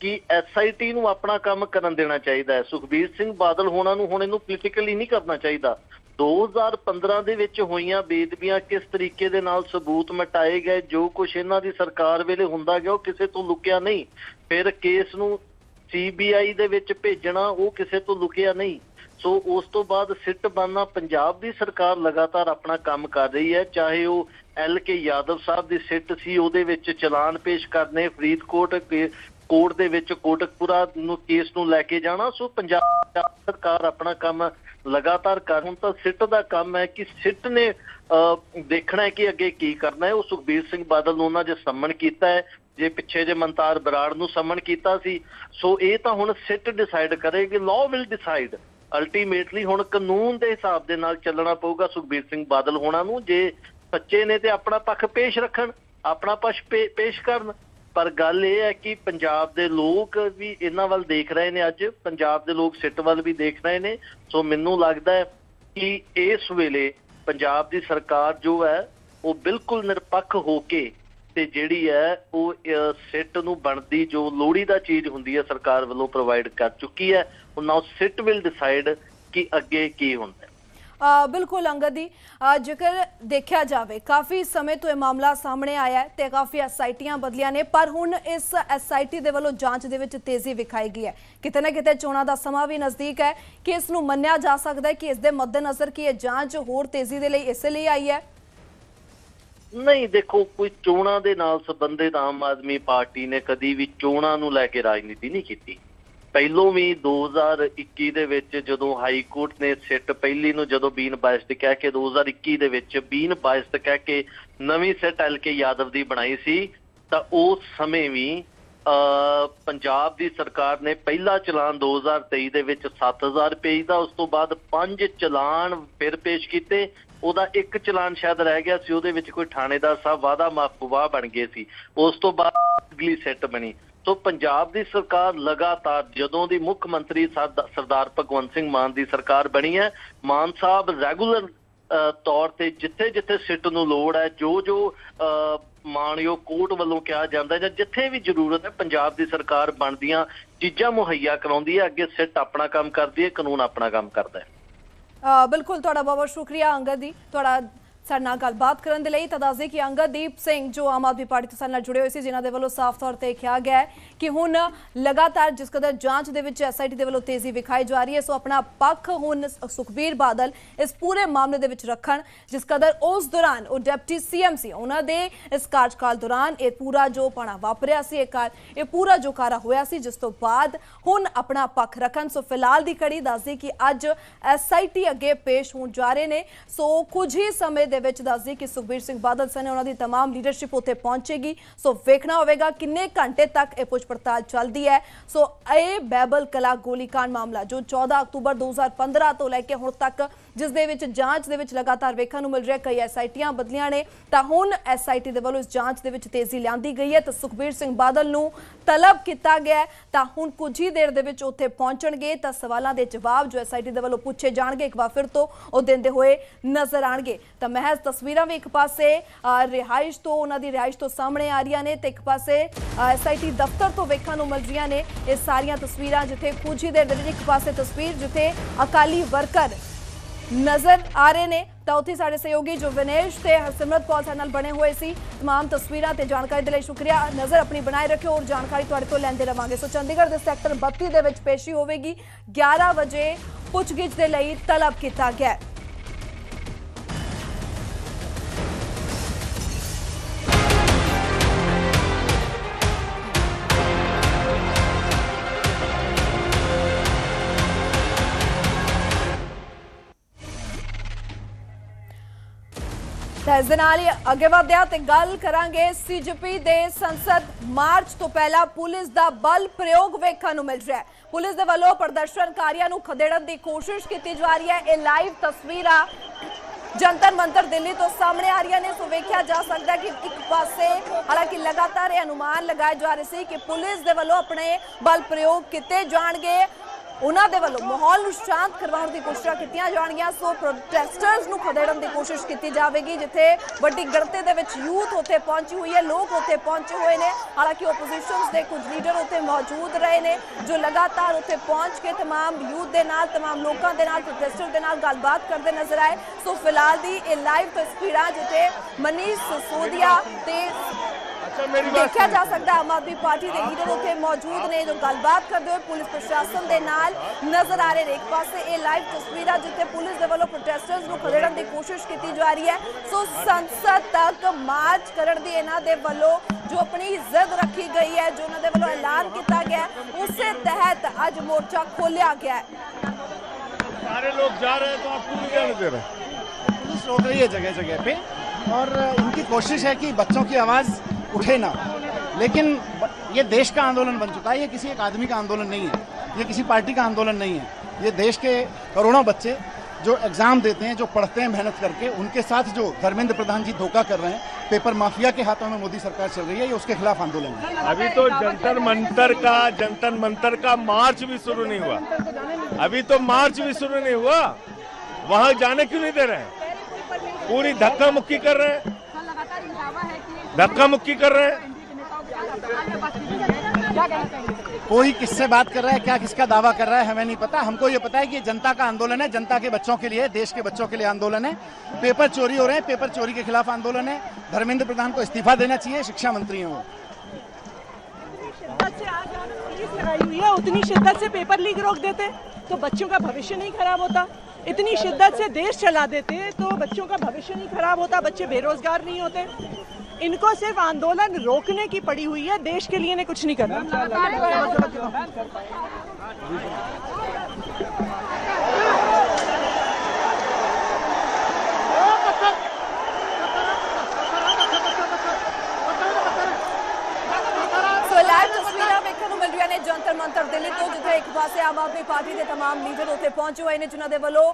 ਕਿ ਐਸਆਈਟੀ ਨੂੰ ਆਪਣਾ ਕੰਮ ਕਰਨ ਦੇਣਾ ਚਾਹੀਦਾ ਹੈ। ਸੁਖਬੀਰ ਸਿੰਘ ਬਾਦਲ ਹੋਣਾ ਨੂੰ ਹੁਣ ਇਹਨੂੰ ਪੋਲੀਟੀਕਲੀ ਨਹੀਂ ਕਰਨਾ ਚਾਹੀਦਾ। 2015 ਦੇ ਵਿੱਚ ਹੋਈਆਂ ਬੇਦਬੀਆਂ ਕਿਸ ਤਰੀਕੇ ਦੇ ਨਾਲ ਸਬੂਤ ਮਿਟਾਏ ਗਏ, ਜੋ ਕੁਝ ਇਹਨਾਂ ਦੀ ਸਰਕਾਰ ਵੇਲੇ ਹੁੰਦਾ ਗਿਆ ਉਹ ਕਿਸੇ ਤੋਂ ਲੁਕਿਆ ਨਹੀਂ। ਫਿਰ ਕੇਸ ਨੂੰ ਸੀਬੀਆਈ ਦੇ ਵਿੱਚ ਭੇਜਣਾ, ਉਹ ਕਿਸੇ ਤੋਂ ਲੁਕਿਆ ਨਹੀਂ। ਸੋ ਉਸ ਤੋਂ ਬਾਅਦ ਸਿੱਟ ਬਣਨਾ, ਪੰਜਾਬ ਦੀ ਸਰਕਾਰ ਲਗਾਤਾਰ ਆਪਣਾ ਕੰਮ ਕਰ ਰਹੀ ਹੈ। ਚਾਹੇ ਉਹ LK ਯਾਦਵ ਸਾਹਿਬ ਦੀ ਸਿੱਟ ਸੀ, ਉਹਦੇ ਵਿੱਚ ਚਲਾਨ ਪੇਸ਼ ਕਰਨੇ, ਫਰੀਦਕੋਟ ਕੋਰਟ ਦੇ ਵਿੱਚ ਕੋਟਕਪੂਰਾ ਨੂੰ ਕੇਸ ਨੂੰ ਲੈ ਕੇ ਜਾਣਾ। ਸੋ ਪੰਜਾਬ ਸਰਕਾਰ ਆਪਣਾ ਕੰਮ ਲਗਾਤਾਰ ਕਰ। ਹੁਣ ਤਾਂ ਸਿੱਟ ਦਾ ਕੰਮ ਹੈ ਕਿ ਸਿੱਟ ਨੇ ਦੇਖਣਾ ਹੈ ਕਿ ਅੱਗੇ ਕੀ ਕਰਨਾ ਹੈ। ਉਹ ਸੁਖਬੀਰ ਸਿੰਘ ਬਾਦਲ ਨੂੰ ਉਹਨਾਂ ਜੇ ਸੰਮਨ ਕੀਤਾ ਹੈ, ਜੇ ਪਿੱਛੇ ਜੇ ਮਨਤਾਰ ਬਰਾੜ ਨੂੰ ਸੰਮਨ ਕੀਤਾ ਸੀ। ਸੋ ਇਹ ਤਾਂ ਹੁਣ ਸਿੱਟ ਡਿਸਾਈਡ ਕਰੇਗੀ, ਲਾਅ ਵਿਲ ਡਿਸਾਈਡ ਅਲਟੀਮੇਟਲੀ। ਹੁਣ ਕਾਨੂੰਨ ਦੇ ਹਿਸਾਬ ਦੇ ਨਾਲ ਚੱਲਣਾ ਪਊਗਾ ਸੁਖਬੀਰ ਸਿੰਘ ਬਾਦਲ ਹੋਣਾ ਨੂੰ। ਜੇ ਸੱਚੇ ਨੇ ਤੇ ਆਪਣਾ ਪੱਖ ਪੇਸ਼ ਰੱਖਣ, ਆਪਣਾ ਪੱਖ ਪੇਸ਼ ਕਰਨ। ਪਰ ਗੱਲ ਇਹ ਹੈ ਕਿ ਪੰਜਾਬ ਦੇ ਲੋਕ ਵੀ ਇਹਨਾਂ ਵੱਲ ਦੇਖ ਰਹੇ ਨੇ, ਅੱਜ ਪੰਜਾਬ ਦੇ ਲੋਕ ਸਿੱਟ ਵੱਲ ਵੀ ਦੇਖ ਰਹੇ ਨੇ। ਸੋ ਮੈਨੂੰ ਲੱਗਦਾ ਹੈ ਕਿ ਇਸ ਵੇਲੇ ਪੰਜਾਬ ਦੀ ਸਰਕਾਰ ਜੋ ਹੈ ਉਹ ਬਿਲਕੁਲ ਨਿਰਪੱਖ ਹੋ ਕੇ ਤੇ ਜਿਹੜੀ ਹੈ ਉਹ ਸਿੱਟ ਨੂੰ ਬਣਦੀ ਜੋ ਲੋੜੀਂਦਾ ਚੀਜ਼ ਹੁੰਦੀ ਹੈ ਸਰਕਾਰ ਵੱਲੋਂ ਪ੍ਰੋਵਾਈਡ ਕਰ ਚੁੱਕੀ ਹੈ। ਹੁਣ ਨਾਓ ਸਿੱਟ ਵਿਲ ਡਿਸਾਈਡ ਕਿ ਅੱਗੇ ਕੀ ਹੁੰਦਾ ਹੈ। ਬਿਲਕੁਲ ਅੰਗਦ ਜੀ, ਜੇਕਰ ਦੇਖਿਆ ਜਾਵੇ ਕਾਫੀ ਸਮੇਂ ਤੋਂ ਇਹ ਮਾਮਲਾ ਸਾਹਮਣੇ ਆਇਆ ਹੈ ਤੇ ਕਾਫੀ ਐਸਆਈਟੀਆਂ ਬਦਲੀਆਂ ਨੇ, ਪਰ ਹੁਣ ਇਸ ਐਸਆਈਟੀ ਦੇ ਵੱਲੋਂ ਜਾਂਚ ਦੇ ਵਿੱਚ ਤੇਜ਼ੀ ਵਿਖਾਈ ਗਈ ਹੈ। ਕਿਤੇ ਨਾ ਕਿਤੇ ਚੋਣਾਂ ਦਾ ਸਮਾਂ ਵੀ ਨਜ਼ਦੀਕ ਹੈ ਕਿ ਇਸ ਨੂੰ ਮੰਨਿਆ ਜਾ ਸਕਦਾ ਹੈ ਕਿ ਇਸ ਦੇ ਮੱਦੇਨਜ਼ਰ ਕਿ ਇਹ ਜਾਂਚ ਹੋਰ ਤੇਜ਼ੀ ਦੇ ਲਈ ਇਸੇ ਲਈ ਆਈ ਹੈ। ਨਹੀਂ, ਦੇਖੋ, ਕੋਈ ਚੋਣਾਂ ਦੇ ਨਾਲ ਸੰਬੰਧਿਤ ਆਮ ਆਦਮੀ ਪਾਰਟੀ ਨੇ ਕਦੀ ਵੀ ਚੋਣਾਂ ਨੂੰ ਲੈ ਕੇ ਰਾਜਨੀਤੀ ਨਹੀਂ ਕੀਤੀ। ਪਹਿਲੋਂ ਵੀ 2021 ਦੇ ਵਿੱਚ ਜਦੋਂ ਹਾਈ ਕੋਰਟ ਨੇ ਸਿੱਟ ਪਹਿਲੀ ਨੂੰ ਜਦੋਂ ਬੀਨ ਬਾਇਸਡ ਕਹਿ ਕੇ 2021 ਦੇ ਵਿੱਚ ਬੀਨ ਬਾਇਸਡ ਕਹਿ ਕੇ ਨਵੀਂ ਸਿੱਟ LK ਯਾਦਵ ਦੀ ਬਣਾਈ ਸੀ, ਤਾਂ ਉਸ ਸਮੇਂ ਵੀ ਪੰਜਾਬ ਦੀ ਸਰਕਾਰ ਨੇ ਪਹਿਲਾ ਚਲਾਨ 2023 ਦੇ ਵਿੱਚ 7000 ਪੇਜ ਦਾ, ਉਸ ਤੋਂ ਬਾਅਦ 5 ਚਲਾਨ ਫਿਰ ਪੇਸ਼ ਕੀਤੇ। ਉਹਦਾ ਇੱਕ ਚਲਾਨ ਸ਼ਾਇਦ ਰਹਿ ਗਿਆ ਸੀ, ਉਹਦੇ ਵਿੱਚ ਕੋਈ ਥਾਣੇਦਾਰ ਸਾਹਿਬ ਵਾਅਦਾ ਮਾਫੂਵਾ ਬਣ ਗਏ ਸੀ। ਉਸ ਤੋਂ ਬਾਅਦ ਅਗਲੀ ਸਿੱਟ ਬਣੀ। ਸੋ ਪੰਜਾਬ ਦੀ ਸਰਕਾਰ ਲਗਾਤਾਰ ਜਦੋਂ ਦੀ ਮੁੱਖ ਮੰਤਰੀ ਸਰਦਾਰ ਭਗਵੰਤ ਸਿੰਘ ਮਾਨ ਦੀ ਸਰਕਾਰ ਬਣੀ ਹੈ, ਮਾਨ ਸਾਹਿਬ ਰੈਗੂਲਰ ਤੌਰ ਤੇ ਜਿੱਥੇ ਜਿੱਥੇ ਸਿੱਟ ਨੂੰ ਲੋੜ ਹੈ, ਜੋ ਮਾਣਯੋਗ ਕੋਰਟ ਵੱਲੋਂ ਕਿਹਾ ਜਾਂਦਾ ਜਾਂ ਜਿੱਥੇ ਵੀ ਜ਼ਰੂਰਤ ਹੈ, ਪੰਜਾਬ ਦੀ ਸਰਕਾਰ ਬਣਦੀਆਂ ਚੀਜ਼ਾਂ ਮੁਹੱਈਆ ਕਰਾਉਂਦੀ ਹੈ। ਅੱਗੇ ਸਿੱਟ ਆਪਣਾ ਕੰਮ ਕਰਦੀ ਹੈ, ਕਾਨੂੰਨ ਆਪਣਾ ਕੰਮ ਕਰਦਾ ਹੈ। ਬਿਲਕੁਲ, ਤੁਹਾਡਾ ਬਹੁਤ ਬਹੁਤ ਸ਼ੁਕਰੀਆ ਅੰਗਦ ਜੀ, ਤੁਹਾਡਾ ਸਾਡੇ ਨਾਲ ਗੱਲਬਾਤ ਕਰਨ ਦੇ ਲਈ। ਤਾਂ ਦੱਸਦੇ ਕਿ ਅੰਗਦੀਪ ਸਿੰਘ ਜੋ ਆਮ ਆਦਮੀ ਪਾਰਟੀ ਤੋਂ ਸਾਡੇ ਨਾਲ ਜੁੜੇ ਹੋਏ ਸੀ, ਜਿਨ੍ਹਾਂ ਦੇ ਵੱਲੋਂ ਸਾਫ਼ ਤੌਰ ਤੇ ਕਿਹਾ ਗਿਆ ਹੈ ਕਿ ਹੁਣ ਲਗਾਤਾਰ ਜਿਸ ਕਦਰ ਜਾਂਚ ਦੇ ਵਿੱਚ ਐਸਆਈਟੀ ਦੇ ਵੱਲੋਂ ਤੇਜ਼ੀ ਵਿਖਾਈ ਜਾ ਰਹੀ ਹੈ, ਸੋ ਆਪਣਾ ਪੱਖ ਹੁਣ ਸੁਖਬੀਰ ਬਾਦਲ ਇਸ ਪੂਰੇ ਮਾਮਲੇ ਦੇ ਵਿੱਚ ਰੱਖਣ। ਜਿਸ ਕਦਰ ਉਸ ਦੌਰਾਨ ਉਹ ਡਿਪਟੀ ਸੀਐਮ ਸੀ, ਉਹਨਾਂ ਦੇ ਇਸ ਕਾਰਜਕਾਲ ਦੌਰਾਨ ਇਹ ਪੂਰਾ ਜੋ ਪਾਣਾ ਵਾਪਰਿਆ ਸੀ, ਇਹ ਪੂਰਾ ਜੋ ਕਾਰਾ ਹੋਇਆ ਸੀ, ਜਿਸ ਤੋਂ ਬਾਅਦ ਹੁਣ ਆਪਣਾ ਪੱਖ ਰੱਖਣ। ਸੋ ਫਿਲਹਾਲ ਦੀ ਕੜੀ ਦੱਸਦੇ ਕਿ ਅੱਜ ਐਸਆਈਟੀ ਅੱਗੇ ਪੇਸ਼ ਹੋਣ ਜਾ ਰਹੇ ਨੇ। ਸੋ ਕੁਝ ਹੀ ਸਮੇਂ ਦੇ ਵਿੱਚ ਦੱਸਦੀ ਕਿ ਸੁਖਬੀਰ ਸਿੰਘ ਬਾਦਲ ਸਨੇ ਉਹਨਾਂ ਦੀ तमाम ਲੀਡਰਸ਼ਿਪ ਉੱਥੇ ਪਹੁੰਚੇਗੀ। ਸੋ ਵੇਖਣਾ ਹੋਵੇਗਾ ਕਿੰਨੇ ਘੰਟੇ ਤੱਕ ਇਹ ਪੁੱਛ ਪੜਤਾਲ ਚੱਲਦੀ ਹੈ। ਸੋ ਇਹ ਬੈਬਲ ਕਲਾ ਗੋਲੀकांड ਮਾਮਲਾ ਜੋ 14 ਅਕਤੂਬਰ 2015 ਤੋਂ ਲੈ ਕੇ ਹੁਣ ਤੱਕ ਜਿਸ ਦੇ ਵਿੱਚ ਜਾਂਚ ਦੇ ਵਿੱਚ ਲਗਾਤਾਰ ਵੇਖਣ ਨੂੰ ਮਿਲ ਰਿਹਾ, ਕਈ ਐਸਆਈਟੀਆਂ ਬਦਲੀਆਂ ਨੇ, ਤਾਂ ਹੁਣ ਐਸਆਈਟੀ ਦੇ ਵੱਲੋਂ ਇਸ ਜਾਂਚ ਦੇ ਵਿੱਚ ਤੇਜ਼ੀ ਲਿਆਂਦੀ ਗਈ ਹੈ। ਤਾਂ ਸੁਖਬੀਰ ਸਿੰਘ ਬਾਦਲ ਨੂੰ ਤਲਬ ਕੀਤਾ ਗਿਆ, ਤਾਂ ਹੁਣ ਕੁਝ ਹੀ ਦੇਰ ਦੇ ਵਿੱਚ ਉੱਥੇ ਪਹੁੰਚਣਗੇ। ਤਾਂ ਸਵਾਲਾਂ ਦੇ ਜਵਾਬ ਜੋ ਐਸਆਈਟੀ ਦੇ ਵੱਲੋਂ ਪੁੱਛੇ ਜਾਣਗੇ ਇੱਕ ਵਾਰ ਫਿਰ ਤੋਂ ਉਹ ਦਿੰਦੇ ਹੋਏ ਨਜ਼ਰ ਆਣਗੇ। ਤਾਂ ਮਹਿਜ਼ ਤਸਵੀਰਾਂ ਵੀ ਇੱਕ ਪਾਸੇ ਰਿਹਾਇਸ਼ ਤੋਂ, ਉਹਨਾਂ ਦੀ ਰਿਹਾਇਸ਼ ਤੋਂ ਸਾਹਮਣੇ ਆ ਰਹੀਆਂ ਨੇ, ਤੇ ਇੱਕ ਪਾਸੇ ਐਸਆਈਟੀ ਦਫ਼ਤਰ ਤੋਂ ਵੇਖਣ ਨੂੰ ਮਿਲ ਰਹੀਆਂ ਨੇ ਇਹ ਸਾਰੀਆਂ ਤਸਵੀਰਾਂ, ਜਿੱਥੇ ਕੁਝ ਹੀ ਦੇਰ ਦੇ ਵਿੱਚ ਇੱਕ ਪਾਸੇ ਤਸਵੀਰ ਜਿੱਥੇ ਅਕਾਲੀ ਵਰਕਰ ਨਜ਼ਰ ਆ ਰਹੇ ਨੇ, ਤਾਂ ਉੱਥੇ ਸਾਡੇ ਸਹਿਯੋਗੀ ਜੋ ਵਿਨੇਸ਼ ਤੇ ਹਰਸਿਮਰਤ ਕੌਰ ਸਾਡੇ ਨਾਲ ਬਣੇ ਹੋਏ ਸੀ। तमाम ਤਸਵੀਰਾਂ ਤੇ ਜਾਣਕਾਰੀ ਦੇ ਲਈ ਸ਼ੁਕਰੀਆ। ਨਜ਼ਰ ਆਪਣੀ ਬਣਾਏ ਰੱਖਿਓ ਔਰ ਜਾਣਕਾਰੀ ਤੁਹਾਡੇ ਤੋਂ ਲੈਂਦੇ ਰਵਾਂਗੇ। ਸੋ ਚੰਡੀਗੜ੍ਹ ਦੇ ਸੈਕਟਰ 32 ਦੇ ਵਿੱਚ ਪੇਸ਼ੀ ਹੋਵੇਗੀ। 11 ਵਜੇ ਪੁੱਛਗਿੱਛ ਦੇ ਲਈ ਤਲਬ ਕੀਤਾ ਗਿਆ। ਇਸ ਦੇ ਨਾਲ ਹੀ ਅੱਗੇ ਵਧਦੇ ਹਾਂ ਤੇ ਗੱਲ ਕਰਾਂਗੇ ਸੀਜੇਪੀ ਦੇ ਸੰਸਦ ਮਾਰਚ ਤੋਂ ਪਹਿਲਾਂ ਪੁਲਿਸ ਦਾ ਬਲ ਪ੍ਰਯੋਗ ਵੇਖਣ ਨੂੰ ਮਿਲ ਰਿਹਾ ਹੈ। ਪੁਲਿਸ ਦੇ ਵੱਲੋਂ ਪ੍ਰਦਰਸ਼ਨਕਾਰੀਆਂ ਨੂੰ ਖਦੇੜਨ ਦੀ ਕੋਸ਼ਿਸ਼ ਕੀਤੀ ਜਾ ਰਹੀ ਹੈ। ਇਹ ਲਾਈਵ ਤਸਵੀਰਾਂ ਜੰਤਰ ਮੰਤਰ ਦਿੱਲੀ ਤੋਂ ਸਾਹਮਣੇ ਆ ਰਹੀਆਂ ਨੇ। ਸੋ ਵੇਖਿਆ ਜਾ ਸਕਦਾ ਕਿ ਇੱਕ ਪਾਸੇ ਹਾਲਾਂਕਿ ਲਗਾਤਾਰ ਇਹ ਅਨੁਮਾਨ ਲਗਾਏ ਜਾ ਰਹੇ ਸੀ ਕਿ ਪੁਲਿਸ ਦੇ ਵੱਲੋਂ ਆਪਣੇ ਬਲ ਪ੍ਰਯੋਗ ਕੀਤੇ ਜਾਣਗੇ, ਉਹਨਾਂ ਦੇ ਵੱਲੋਂ ਮਾਹੌਲ ਨੂੰ ਸ਼ਾਂਤ ਕਰਵਾਉਣ ਦੀ ਕੋਸ਼ਿਸ਼ਾਂ ਕੀਤੀਆਂ ਜਾਣਗੀਆਂ। ਸੋ ਪ੍ਰੋਟੈਸਟਰਸ ਨੂੰ ਖਦੇੜਨ ਦੀ ਕੋਸ਼ਿਸ਼ ਕੀਤੀ ਜਾਵੇਗੀ, ਜਿੱਥੇ ਵੱਡੀ ਗਿਣਤੀ ਦੇ ਵਿੱਚ ਯੂਥ ਉੱਥੇ ਪਹੁੰਚੀ ਹੋਈ ਹੈ, ਲੋਕ ਉੱਥੇ ਪਹੁੰਚੇ ਹੋਏ ਨੇ। ਹਾਲਾਂਕਿ ਓਪੋਜੀਸ਼ਨਸ ਦੇ ਕੁਝ ਲੀਡਰ ਉੱਥੇ ਮੌਜੂਦ ਰਹੇ ਨੇ, ਜੋ ਲਗਾਤਾਰ ਉੱਥੇ ਪਹੁੰਚ ਕੇ तमाम ਯੂਥ ਦੇ ਨਾਲ, तमाम ਲੋਕਾਂ ਦੇ ਨਾਲ, ਪ੍ਰੋਟੈਸਟਰ ਦੇ ਨਾਲ ਗੱਲਬਾਤ ਕਰਦੇ ਨਜ਼ਰ ਆਏ। ਸੋ ਫਿਲਹਾਲ ਦੀ ਇਹ ਲਾਈਵ ਤਸਵੀਰਾਂ ਜਿੱਥੇ ਮਨੀਸ਼ ਸਿਸੋਦੀਆ ਤੇ ਦੇਖਿਆ ਜਾ ਸਕਦਾ ਆਮ ਆਦਮੀ ਪਾਰਟੀ ਦੇ ਲੀਡਰ ਉੱਥੇ ਮੌਜੂਦ ਨੇ, ਜੋ ਗੱਲਬਾਤ ਕਰਦੇ ਹੋਏ ਪੁਲਿਸ ਪ੍ਰਸ਼ਾਸਨ ਦੇ ਨਾਲ ਨਜ਼ਰ ਆ ਰਹੇ ਨੇ। ਇੱਕ ਪਾਸੇ ਇਹ ਲਾਈਵ ਤਸਵੀਰਾਂ ਜਿੱਥੇ ਪੁਲਿਸ ਦੇ ਵੱਲੋਂ ਪ੍ਰੋਟੈਸਟਰਸ ਨੂੰ ਖਦੇੜਨ ਦੀ ਕੋਸ਼ਿਸ਼ ਕੀਤੀ ਜਾ ਰਹੀ ਹੈ। ਸੋ ਸੰਸਦ ਤੱਕ ਮਾਰਚ ਕਰਨ ਦੀ ਇਹਨਾਂ ਦੇ ਵੱਲੋਂ ਜੋ ਆਪਣੀ ਜ਼ਿੱਦ ਰੱਖੀ ਗਈ ਹੈ, ਜੋ ਉਹਨਾਂ ਦੇ ਵੱਲੋਂ ਐਲਾਨ ਕੀਤਾ ਗਿਆ, ਉਸੇ ਤਹਿਤ ਅੱਜ ਮੋਰਚਾ खोलिया गया है। सारे लोग जा रहे हैं तो आप क्यों जाने दे रहे? पुलिस रोक रही है जगह जगह पे और इनकी कोशिश है कि बच्चों की आवाज़ उठे ना, लेकिन ये देश का आंदोलन बन चुका है। ये किसी एक आदमी का आंदोलन नहीं है, ये किसी पार्टी का आंदोलन नहीं है। ये देश के करोड़ों बच्चे जो एग्जाम देते हैं, जो पढ़ते हैं मेहनत करके, उनके साथ जो धर्मेंद्र प्रधान जी धोखा कर रहे हैं, पेपर माफिया के हाथों में मोदी सरकार चल रही है, ये उसके खिलाफ आंदोलन है। अभी तो जंतर मंतर का मार्च भी शुरू नहीं हुआ। अभी तो मार्च भी शुरू नहीं हुआ, वहां जाने क्यों नहीं दे रहे हैं? पूरी धक्का मुक्की कर रहे हैं। धक्का मुक्की कर रहे हैं। कोई किससे बात कर रहा है, क्या किसका दावा कर रहा है, हमें नहीं पता। हमको ये पता है कि ये जनता का आंदोलन है, जनता के बच्चों के लिए, देश के बच्चों के लिए आंदोलन है। पेपर चोरी हो रहे हैं, पेपर चोरी के खिलाफ आंदोलन है। धर्मेंद्र प्रधान को इस्तीफा देना चाहिए, शिक्षा मंत्री हैं वो। पुलिस लगाई हुई है, उतनी शिद्दत से पेपर लीक रोक देते तो बच्चों का भविष्य नहीं खराब होता। इतनी शिद्दत से देश चला देते तो बच्चों का भविष्य नहीं खराब होता, बच्चे बेरोजगार नहीं होते। इनको सिर्फ आंदोलन रोकने की पड़ी हुई है, देश के लिए ने कुछ नहीं करना। जंतर मंतर दिल्ली तो जिथे एक पासे आम आदमी पार्टी के तमाम लीडर उत्थे पहुंचे हुए हैं जिन्हों के वालों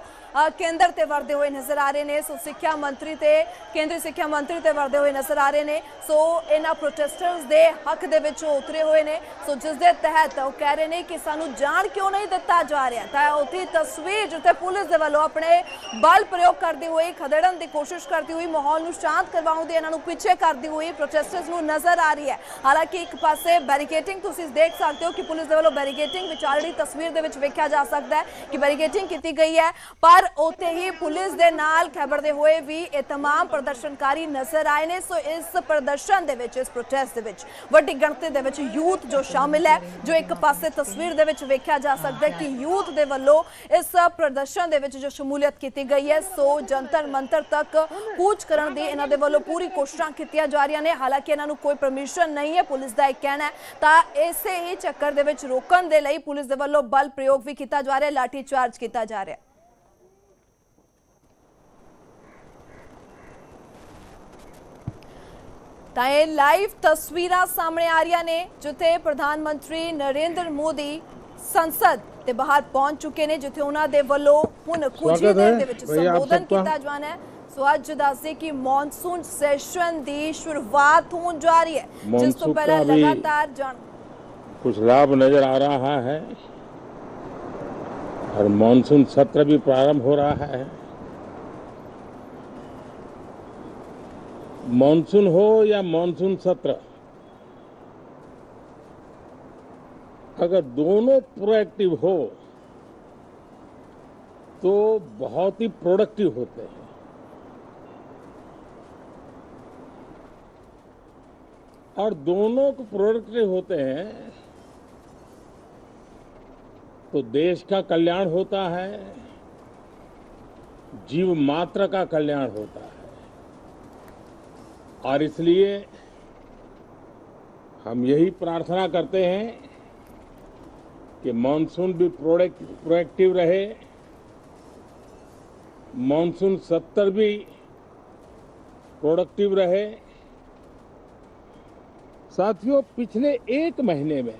केंद्र ते वरदे हुए नजर आ रहे हैं। सो सिक्ख्या मंत्री ते केंद्रीय सिक्ख्या मंत्री ते वरदे हुए नजर आ रहे हैं। सो इन्हां प्रोटेस्टर्स दे हक दे विच उतरे हुए ने। सो जिस दे तहत वो कह रहे हैं कि सानू जान क्यों नहीं दिता जा रहा। तां उत्थे तस्वीर जिथे पुलिस दे वालों अपने बल प्रयोग करती हुई खदेड़न की कोशिश करती हुई माहौल नू शांत करवाउण दी इन्हां नू पीछे करती हुई प्रोटेस्टर्स नू नजर आ रही है। हालांकि एक पासे बैरिकेडिंग तुसीं देख सकते हो कि पुलिस दे वालों बैरिकेडिंग विचारड़ी तस्वीर दे विच वेख्या जा सकता है कि बैरिकेडिंग की गई है, पर उत्ते ही पुलिस दे नाल खैबरदे हुए भी ये तमाम प्रदर्शनकारी नजर आए ने। सो इस प्रदर्शन दे विच, इस प्रोटेस्ट दे विच वड्डी गिणती दे विच यूथ जो शामिल है, जो एक पासे तस्वीर दे विच वेख्या जा सकता है कि यूथ दे वालों इस प्रदर्शन दे विच जो शमूलियत की गई है। सो जंतर मंतर तक कूच करन दी इन्हां दे वालों पूरी कोशिशां कीतियां जा रही ने। हालांकि इन्हां नूं कोई परमिशन नहीं है, पुलिस दा एक कहना है। तां इसे ही चक्कर दे विच रोकण दे लई पुलिस दे वालों बल प्रयोग भी किया जा रहा है, लाठी चार्ज किया जा रहा है। तां लाइव तस्वीरां सामने आ रही ने जिथे प्रधानमंत्री नरेंद्र मोदी संसद के बाहर पहुंच चुके हैं, जिथे उन्हां दे वालों हुण कुछ ही देर दे विच संबोधन किया जाना है। सो अज दसदे कि मॉनसून सैशन की शुरुआत होने जा रही है, जिस तो पहले लगातार कुछ लाभ नजर आ रहा है और मॉनसून सत्र भी प्रारंभ हो रहा है। मॉनसून हो या मॉनसून सत्र, अगर दोनों प्रोएक्टिव हो तो बहुत ही प्रोडक्टिव होते हैं। और दोनों को प्रोडक्टिव होते हैं तो देश का कल्याण होता है, जीव मात्र का कल्याण होता है। और इसलिए हम यही प्रार्थना करते हैं कि मॉनसून भी प्रोएक्टिव रहे, मॉनसून सत्र भी प्रोडक्टिव रहे। साथियों, पिछले एक महीने में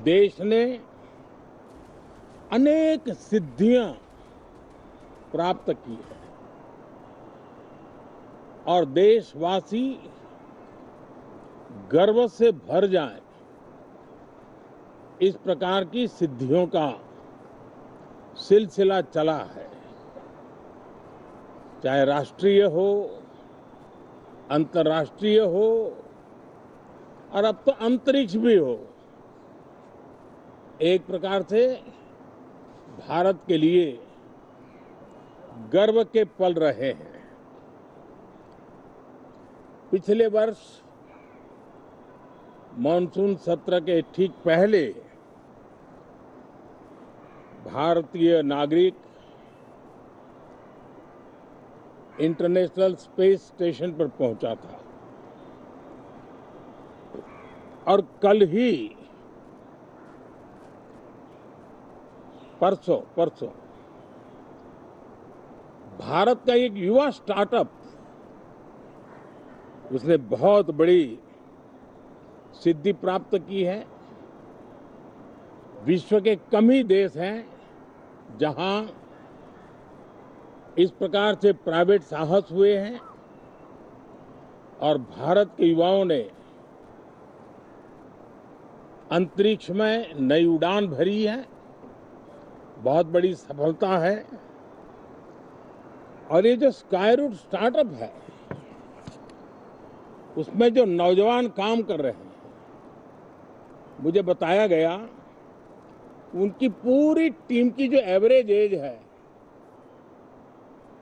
देश ने अनेक सिद्धियां प्राप्त की है और देशवासी गर्व से भर जाएं, इस प्रकार की सिद्धियों का सिलसिला चला है। चाहे राष्ट्रीय हो, अंतर्राष्ट्रीय हो और अब तो अंतरिक्ष भी हो। एक प्रकार से भारत के लिए गर्व के पल रहे हैं। पिछले वर्ष मॉनसून सत्र के ठीक पहले भारतीय नागरिक इंटरनेशनल स्पेस स्टेशन पर पहुंचा था और कल ही परसों भारत का एक युवा स्टार्टअप, उसने बहुत बड़ी सिद्धि प्राप्त की है। विश्व के कम ही देश हैं जहां इस प्रकार से प्राइवेट साहस हुए हैं और भारत के युवाओं ने अंतरिक्ष में नई उड़ान भरी है। बहुत बड़ी सफलता है। और ये जो स्काई रूट स्टार्टअप है, उसमें जो नौजवान काम कर रहे हैं, मुझे बताया गया उनकी पूरी टीम की जो एवरेज एज है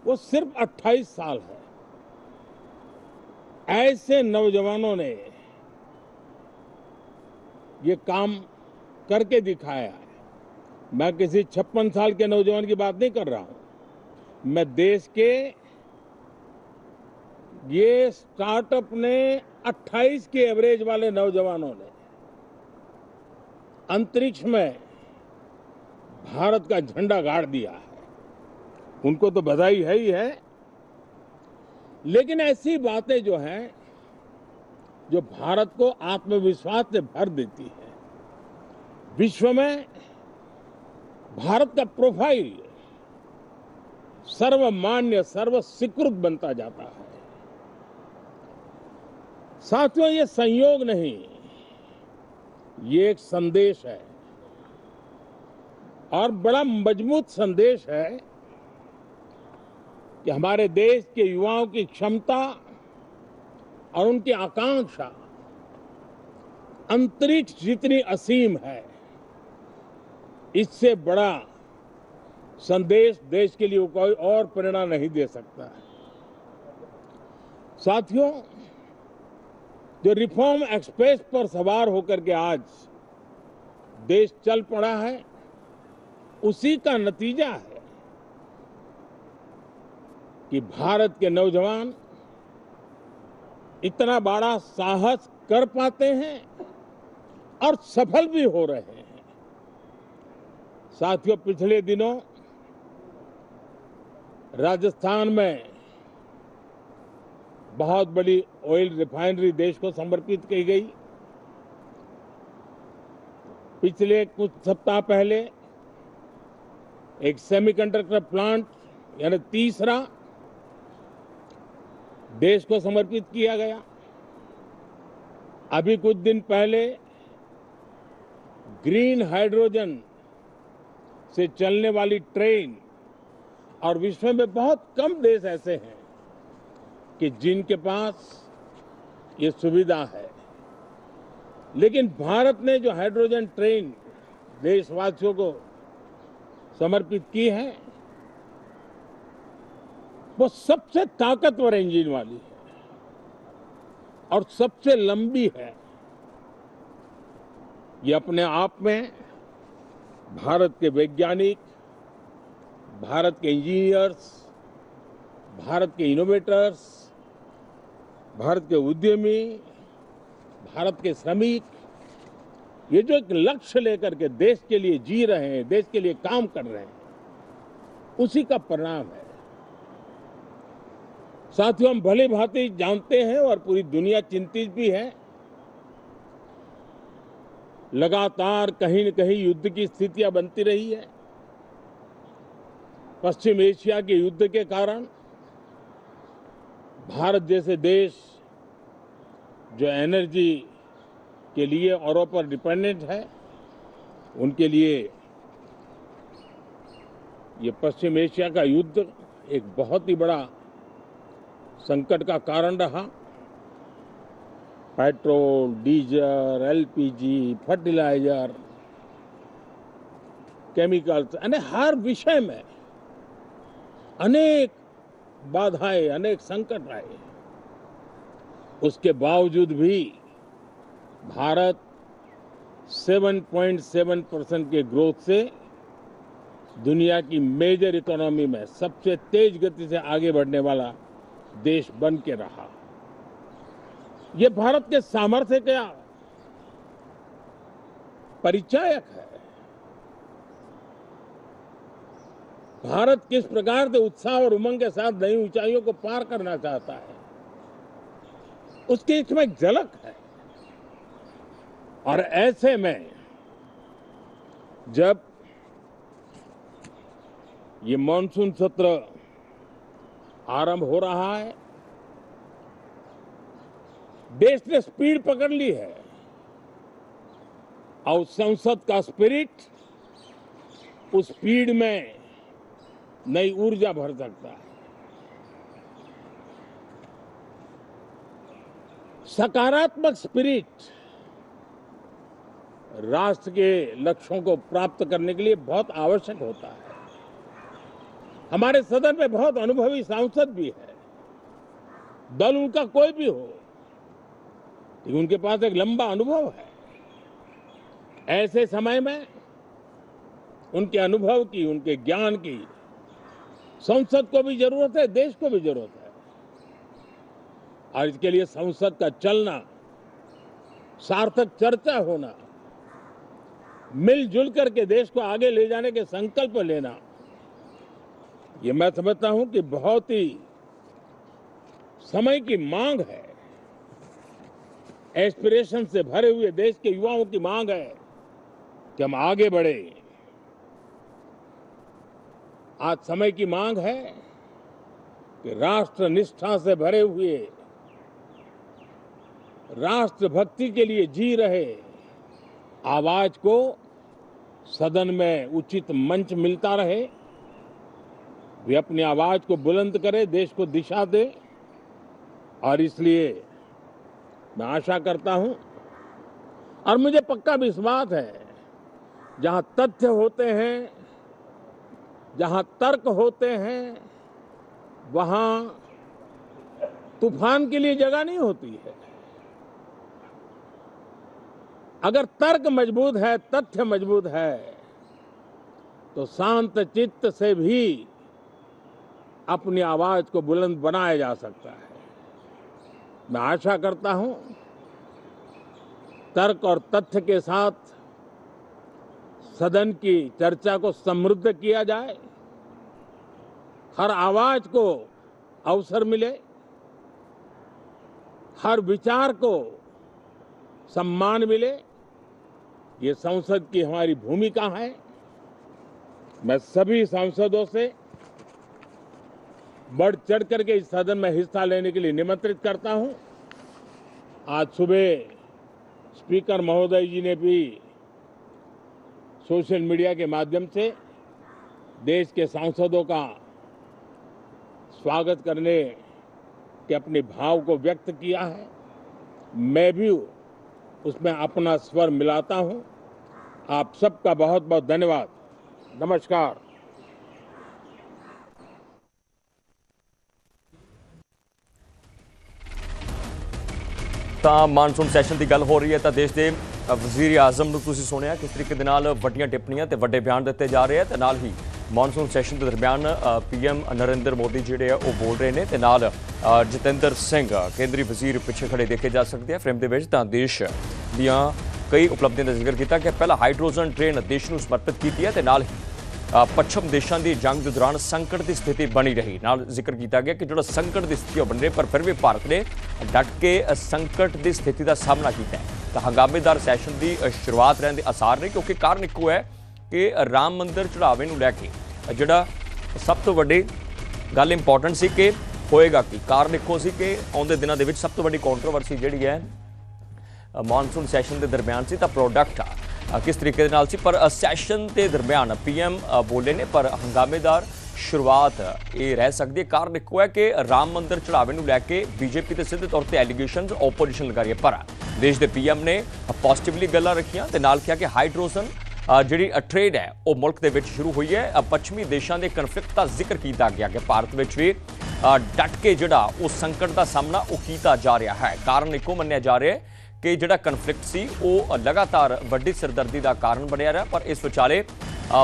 वो सिर्फ 28 साल है। ऐसे नौजवानों ने ये काम करके दिखाया है। मैं किसी 56 साल के नौजवान की बात नहीं कर रहा हूं, मैं देश के ये स्टार्टअप ने 28 के एवरेज वाले नौजवानों ने अंतरिक्ष में भारत का झंडा गाड़ दिया है। उनको तो बधाई है ही है, लेकिन ऐसी बातें जो हैं जो भारत को आत्मविश्वास से भर देती है। विश्व में भारत का प्रोफाइल सर्वमान्य सर्वस्वीकृत बनता जाता है। साथियों, ये संयोग नहीं, ये एक संदेश है और बड़ा मजबूत संदेश है कि हमारे देश के युवाओं की क्षमता और उनकी आकांक्षा अंतरिक्ष जितनी असीम है, इससे बड़ा संदेश देश के लिए कोई और प्रेरणा नहीं दे सकता है। साथियों, जो रिफॉर्म एक्सप्रेस पर सवार होकर के आज देश चल पड़ा है, उसी का नतीजा है कि भारत के नौजवान इतना बड़ा साहस कर पाते हैं और सफल भी हो रहे हैं। साथियों, पिछले दिनों राजस्थान में बहुत बड़ी ऑयल रिफाइनरी देश को समर्पित की गई। पिछले कुछ सप्ताह पहले एक सेमीकंडक्टर प्लांट यानी तीसरा देश को समर्पित किया गया। अभी कुछ दिन पहले ग्रीन हाइड्रोजन से चलने वाली ट्रेन, और विश्व में बहुत कम देश ऐसे हैं कि जिनके पास ये सुविधा है, लेकिन भारत ने जो हाइड्रोजन ट्रेन देशवासियों को समर्पित की है, वो सबसे ताकतवर इंजन वाली है और सबसे लंबी है। ये अपने आप में भारत के वैज्ञानिक, भारत के इंजीनियर्स, भारत के इनोवेटर्स, भारत के उद्यमी, भारत के श्रमिक, ये जो एक लक्ष्य लेकर के देश के लिए जी रहे हैं, देश के लिए काम कर रहे हैं, उसी का परिणाम है। साथियों, हम भली भांति जानते हैं और पूरी दुनिया चिंतित भी है, लगातार कहीं न कहीं युद्ध की स्थितियां बनती रही है। पश्चिम एशिया के युद्ध के कारण भारत जैसे देश जो एनर्जी के लिए औरों पर डिपेंडेंट है, उनके लिए ये पश्चिम एशिया का युद्ध एक बहुत ही बड़ा संकट का कारण रहा। Petrol, diesel, LPG, fertiliser, chemicals, यानी हर विषय में अनेक बाधाएं, अनेक संकट आए। उसके बावजूद भी भारत 7.7% के ग्रोथ से दुनिया की मेजर इकोनॉमी में सबसे तेज गति से आगे बढ़ने वाला देश बन के रहा। ये भारत के सामर्थ्य का परिचायक है। भारत किस प्रकार से उत्साह और उमंग के साथ नई ऊंचाइयों को पार करना चाहता है, उसकी इसमें एक झलक है। और ऐसे में जब ये मॉनसून सत्र आरंभ हो रहा है, देश ने स्पीड पकड़ ली है और संसद का स्पिरिट उस स्पीड में नई ऊर्जा भर सकता है। सकारात्मक स्पिरिट राष्ट्र के लक्ष्यों को प्राप्त करने के लिए बहुत आवश्यक होता है। हमारे सदन में बहुत अनुभवी सांसद भी है, दल उनका कोई भी हो, लेकिन उनके पास एक लंबा अनुभव है। ऐसे समय में उनके अनुभव की, उनके ज्ञान की संसद को भी जरूरत है, देश को भी जरूरत है। और इसके लिए संसद का चलना, सार्थक चर्चा होना, मिलजुल करके देश को आगे ले जाने के संकल्प लेना, ये मैं समझता हूं कि बहुत ही समय की मांग है। एस्पिरेशन से भरे हुए देश के युवाओं की मांग है कि हम आगे बढ़े। आज समय की मांग है कि राष्ट्र निष्ठा से भरे हुए, राष्ट्र भक्ति के लिए जी रहे आवाज को सदन में उचित मंच मिलता रहे, वे अपनी आवाज को बुलंद करे, देश को दिशा दे। और इसलिए मैं आशा करता हूं और मुझे पक्का विश्वास है, जहां तथ्य होते हैं, जहां तर्क होते हैं, वहां तूफान के लिए जगह नहीं होती है। अगर तर्क मजबूत है, तथ्य मजबूत है, तो शांत चित्त से भी अपनी आवाज को बुलंद बनाया जा सकता है। मैं आशा करता हूं तर्क और तथ्य के साथ सदन की चर्चा को समृद्ध किया जाए, हर आवाज को अवसर मिले, हर विचार को सम्मान मिले। ये संसद की हमारी भूमिका है। मैं सभी सांसदों से बढ़ चढ़ करके इस सदन में हिस्सा लेने के लिए निमंत्रित करता हूं। आज सुबह स्पीकर महोदय जी ने भी सोशल मीडिया के माध्यम से देश के सांसदों का स्वागत करने के अपने भाव को व्यक्त किया है। मैं भी उसमें अपना स्वर मिलाता हूं। आप सबका बहुत बहुत धन्यवाद। नमस्कार। ਤਾਂ ਮਾਨਸੂਨ ਸੈਸ਼ਨ ਦੀ ਗੱਲ ਹੋ ਰਹੀ ਹੈ ਤਾਂ ਦੇਸ਼ ਦੇ ਵਜ਼ੀਰ ਆਜ਼ਮ ਨੂੰ ਤੁਸੀਂ ਸੁਣਿਆ ਕਿਸ ਤਰੀਕੇ ਦੇ ਨਾਲ ਵੱਡੀਆਂ ਟਿੱਪਣੀਆਂ ਤੇ ਵੱਡੇ ਬਿਆਨ ਦਿੱਤੇ ਜਾ ਰਹੇ ਆ ਤੇ ਨਾਲ ਹੀ ਮਾਨਸੂਨ ਸੈਸ਼ਨ ਦੇ ਦਰਮਿਆਨ ਪੀਐਮ ਨਰਿੰਦਰ ਮੋਦੀ ਜਿਹੜੇ ਆ ਉਹ ਬੋਲ ਰਹੇ ਨੇ ਤੇ ਨਾਲ ਜਤਿੰਦਰ ਸਿੰਘ ਕੇਂਦਰੀ ਵਜ਼ੀਰ ਪਿੱਛੇ ਖੜੇ ਦੇਖੇ ਜਾ ਸਕਦੇ ਆ ਫਰੇਮ ਦੇ ਵਿੱਚ। ਤਾਂ ਦੇਸ਼ ਦੀਆਂ ਕਈ ਉਪਲਬਧੀਆਂ ਦਾ ਜ਼ਿਕਰ ਕੀਤਾ ਕਿ ਪਹਿਲਾ ਹਾਈਡਰੋਜਨ ਟ੍ਰੇਨ ਦੇਸ਼ ਨੂੰ ਸਮਰਪਿਤ ਕੀਤੀ ਹੈ ਤੇ ਨਾਲ ਹੀ ਪੱਛਮ ਦੇਸ਼ਾਂ ਦੀ ਜੰਗ ਦੇ ਦੌਰਾਨ ਸੰਕਟ ਦੀ ਸਥਿਤੀ ਬਣੀ ਰਹੀ। ਨਾਲ ਜ਼ਿਕਰ ਕੀਤਾ ਗਿਆ ਕਿ ਜਿਹੜਾ ਸੰਕਟ ਦੀ ਸਥਿਤੀ ਬਣ ਰਹੀ ਪਰ ਫਿਰ ਵੀ ਭਾਰਤ ਨੇ ਡਟ ਕੇ ਸੰਕਟ ਦੀ ਸਥਿਤੀ ਦਾ ਸਾਹਮਣਾ ਕੀਤਾ ਹੈ। ਤਾਂ ਹੰਗਾਮੇਦਾਰ ਸੈਸ਼ਨ ਦੀ ਸ਼ੁਰੂਆਤ ਰਹਿਣ ਦੇ ਆਸਾਰ ਨੇ ਕਿਉਂਕਿ ਕਾਰਨ ਇੱਕੋ ਹੈ ਕਿ ਰਾਮ ਮੰਦਿਰ ਚੜਾਵੇ ਨੂੰ ਲੈ ਕੇ ਜਿਹੜਾ ਸਭ ਤੋਂ ਵੱਡੀ ਗੱਲ ਇੰਪੋਰਟੈਂਟ ਸੀ ਕਿ ਹੋਏਗਾ ਕੀ। ਕਾਰਨ ਇੱਕੋ ਸੀ ਕਿ ਆਉਂਦੇ ਦਿਨਾਂ ਦੇ ਵਿੱਚ ਸਭ ਤੋਂ ਵੱਡੀ ਕੰਟਰੋਵਰਸੀ ਜਿਹੜੀ ਹੈ ਮਾਨਸੂਨ ਸੈਸ਼ਨ ਦੇ ਦਰਮਿਆਨ ਸੀ ਤਾਂ ਪ੍ਰੋਡਕਟ किस तरीके ਦੇ ਨਾਲ ਸੀ। ਪਰ ਸੈਸ਼ਨ ਦੇ ਦਰਮਿਆਨ ਪੀਐਮ ਬੋਲੇ ਨੇ ਪਰ ਹੰਗਾਮੇਦਾਰ ਸ਼ੁਰੂਆਤ ਇਹ ਰਹਿ ਸਕਦੀ ਹੈ। ਕਾਰਨ ਇੱਕੋ ਹੈ ਕਿ ਰਾਮ ਮੰਦਿਰ ਚੜਾਵੇ ਨੂੰ ਲੈ ਕੇ ਬੀਜੇਪੀ ਤੇ ਸਿੱਧੇ ਤੌਰ ਤੇ ਐਲੀਗੇਸ਼ਨਸ ਆਪੋਜੀਸ਼ਨ ਲਗਾ ਰਹੀ ਹੈ ਪਰ ਦੇਸ਼ ਦੇ ਪੀਐਮ ਨੇ ਪੋਜ਼ਿਟਿਵਲੀ ਗੱਲਾਂ ਰੱਖੀਆਂ ਤੇ ਨਾਲ ਕਿਹਾ ਕਿ ਹਾਈਡਰੋਜਨ ਜਿਹੜੀ ਟ੍ਰੇਡ ਹੈ ਉਹ ਮੁਲਕ ਦੇ ਵਿੱਚ ਸ਼ੁਰੂ ਹੋਈ ਹੈ। ਪੱਛਮੀ ਦੇਸ਼ਾਂ ਦੇ ਕਨਫਲਿਕਟ ਦਾ ਜ਼ਿਕਰ ਕੀਤਾ ਗਿਆ ਕਿ ਭਾਰਤ ਵਿੱਚ ਵੀ ਡਟ ਕੇ ਜਿਹੜਾ ਉਹ ਸੰਕਟ ਦਾ ਸਾਹਮਣਾ ਉਹ ਕੀਤਾ ਜਾ ਰਿਹਾ ਹੈ। ਕਾਰਨ ਇੱਕੋ ਮੰਨਿਆ ਜਾ ਰਿਹਾ ਹੈ ਕਿ ਜਿਹੜਾ ਕਨਫਲਿਕਟ ਸੀ ਉਹ ਲਗਾਤਾਰ ਵੱਡੀ ਸਿਰਦਰਦੀ ਦਾ ਕਾਰਨ ਬਣਿਆ ਰਿਹਾ ਪਰ ਇਸ ਵਿਚਾਲੇ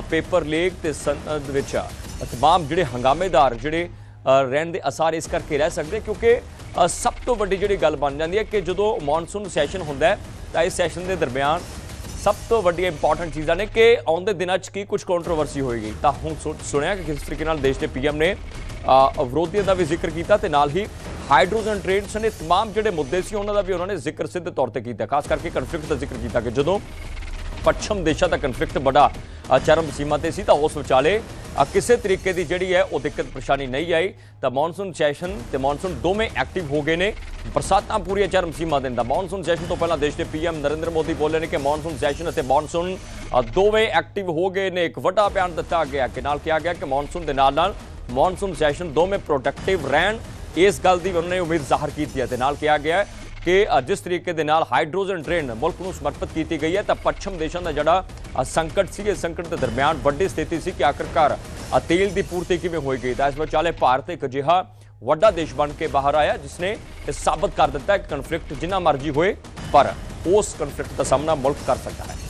ਪੇਪਰ ਲੀਕ ਤੇ ਸੰਸਦ ਵਿੱਚ तमाम ਜਿਹੜੇ ਹੰਗਾਮੇਦਾਰ ਜਿਹੜੇ ਰਹਿਣ ਦੇ ਅਸਾਰ ਇਸ ਕਰਕੇ ਰਹਿ ਸਕਦੇ ਕਿਉਂਕਿ ਸਭ ਤੋਂ ਵੱਡੀ ਜਿਹੜੀ ਗੱਲ ਬਣ ਜਾਂਦੀ ਹੈ ਕਿ ਜਦੋਂ ਮੌਨਸੂਨ ਸੈਸ਼ਨ ਹੁੰਦਾ ਹੈ ਤਾਂ ਇਸ ਸੈਸ਼ਨ ਦੇ ਦਰਮਿਆਨ ਸਭ ਤੋਂ ਵੱਡੀਆਂ ਇੰਪੋਰਟੈਂਟ ਚੀਜ਼ਾਂ ਨੇ ਕਿ ਆਉਂਦੇ ਦਿਨਾਂ 'ਚ ਕੀ ਕੁਝ ਕੰਟਰੋਵਰਸੀ ਹੋਏਗੀ। ਤਾਂ ਹੁਣ ਸੁਣਿਆ ਕਿ ਕਿਸ ਤਰੀਕੇ ਨਾਲ ਦੇਸ਼ ਦੇ ਪੀਐਮ ਨੇ ਵਿਰੋਧੀਆਂ ਦਾ ਵੀ ਜ਼ਿਕਰ ਕੀਤਾ ਤੇ ਨਾਲ ਹੀ ਹਾਈਡਰੋਜਨ ਟ੍ਰੇਨ ਸਣੇ तमाम ਜਿਹੜੇ ਮੁੱਦੇ ਸੀ ਉਹਨਾਂ ਦਾ ਵੀ ਉਹਨਾਂ ਨੇ ਜ਼ਿਕਰ ਸਿੱਧੇ ਤੌਰ ਤੇ ਕੀਤਾ। ਖਾਸ ਕਰਕੇ ਕਨਫਲਿਕਟ ਦਾ ਜ਼ਿਕਰ ਕੀਤਾ ਕਿ ਜਦੋਂ ਪੱਛਮ ਦੇਸ਼ਾਂ ਦਾ ਕਨਫਲਿਕਟ ਬੜਾ ਚਰਮ ਸੀਮਾ ਤੇ ਸੀ ਤਾਂ ਉਸ ਵਿਚਾਲੇ ਕਿਸੇ ਤਰੀਕੇ ਦੀ ਜਿਹੜੀ ਹੈ ਉਹ ਦਿੱਕਤ ਪਰੇਸ਼ਾਨੀ ਨਹੀਂ ਆਈ। ਤਾਂ ਮੌਨਸੂਨ ਸੈਸ਼ਨ ਤੇ ਮੌਨਸੂਨ ਦੋਵੇਂ ਐਕਟਿਵ ਹੋ ਗਏ ਨੇ। ਬਰਸਾਤਾਂ ਪੂਰੀਆਂ ਚਰਮ ਸੀਮਾ ਦੇ ਨਾਲ ਮੌਨਸੂਨ ਸੈਸ਼ਨ ਤੋਂ ਪਹਿਲਾਂ ਦੇਸ਼ ਦੇ ਪੀਐਮ ਨਰਿੰਦਰ ਮੋਦੀ ਬੋਲੇ ਨੇ ਕਿ ਮੌਨਸੂਨ ਸੈਸ਼ਨ ਅਤੇ ਮੌਨਸੂਨ ਦੋਵੇਂ ਐਕਟਿਵ ਹੋ ਗਏ ਨੇ। ਇੱਕ ਵੱਡਾ ਬਿਆਨ ਦਿੱਤਾ ਗਿਆ ਕਿ ਨਾਲ ਕਿਹਾ ਗਿਆ ਕਿ ਮੌਨਸੂਨ ਦੇ ਨਾਲ ਮੌਨਸੂਨ ਸੈਸ਼ਨ ਦੋਵੇਂ ਪ੍ਰੋਡਕਟਿਵ ਰਹਿਣ। ਇਸ ਗੱਲ ਦੀ ਉਹਨਾਂ ਨੇ ਉਮੀਦ ਜ਼ਾਹਰ ਕੀਤੀ ਹੈ ਤੇ ਨਾਲ ਕਿਹਾ ਗਿਆ कि जिस तरीके दे नाल हाइड्रोजन ट्रेन मुल्क नूं समर्पित की गई है तो पश्चिम देशों का जिहड़ा संकट सी, इस संकट के दरमियान वड्डी स्थिति सी कि आखिरकार तेल की पूर्ति किवें होई गई। तो इस विचाले भारत एक अजिहा वड्डा देश बन के बाहर आया जिसने यह साबित कर दिता है कि कन्फ्लिक्ट जिन्ना मर्जी होए पर उस कन्फ्लिक्ट का सामना मुल्क कर सकता है।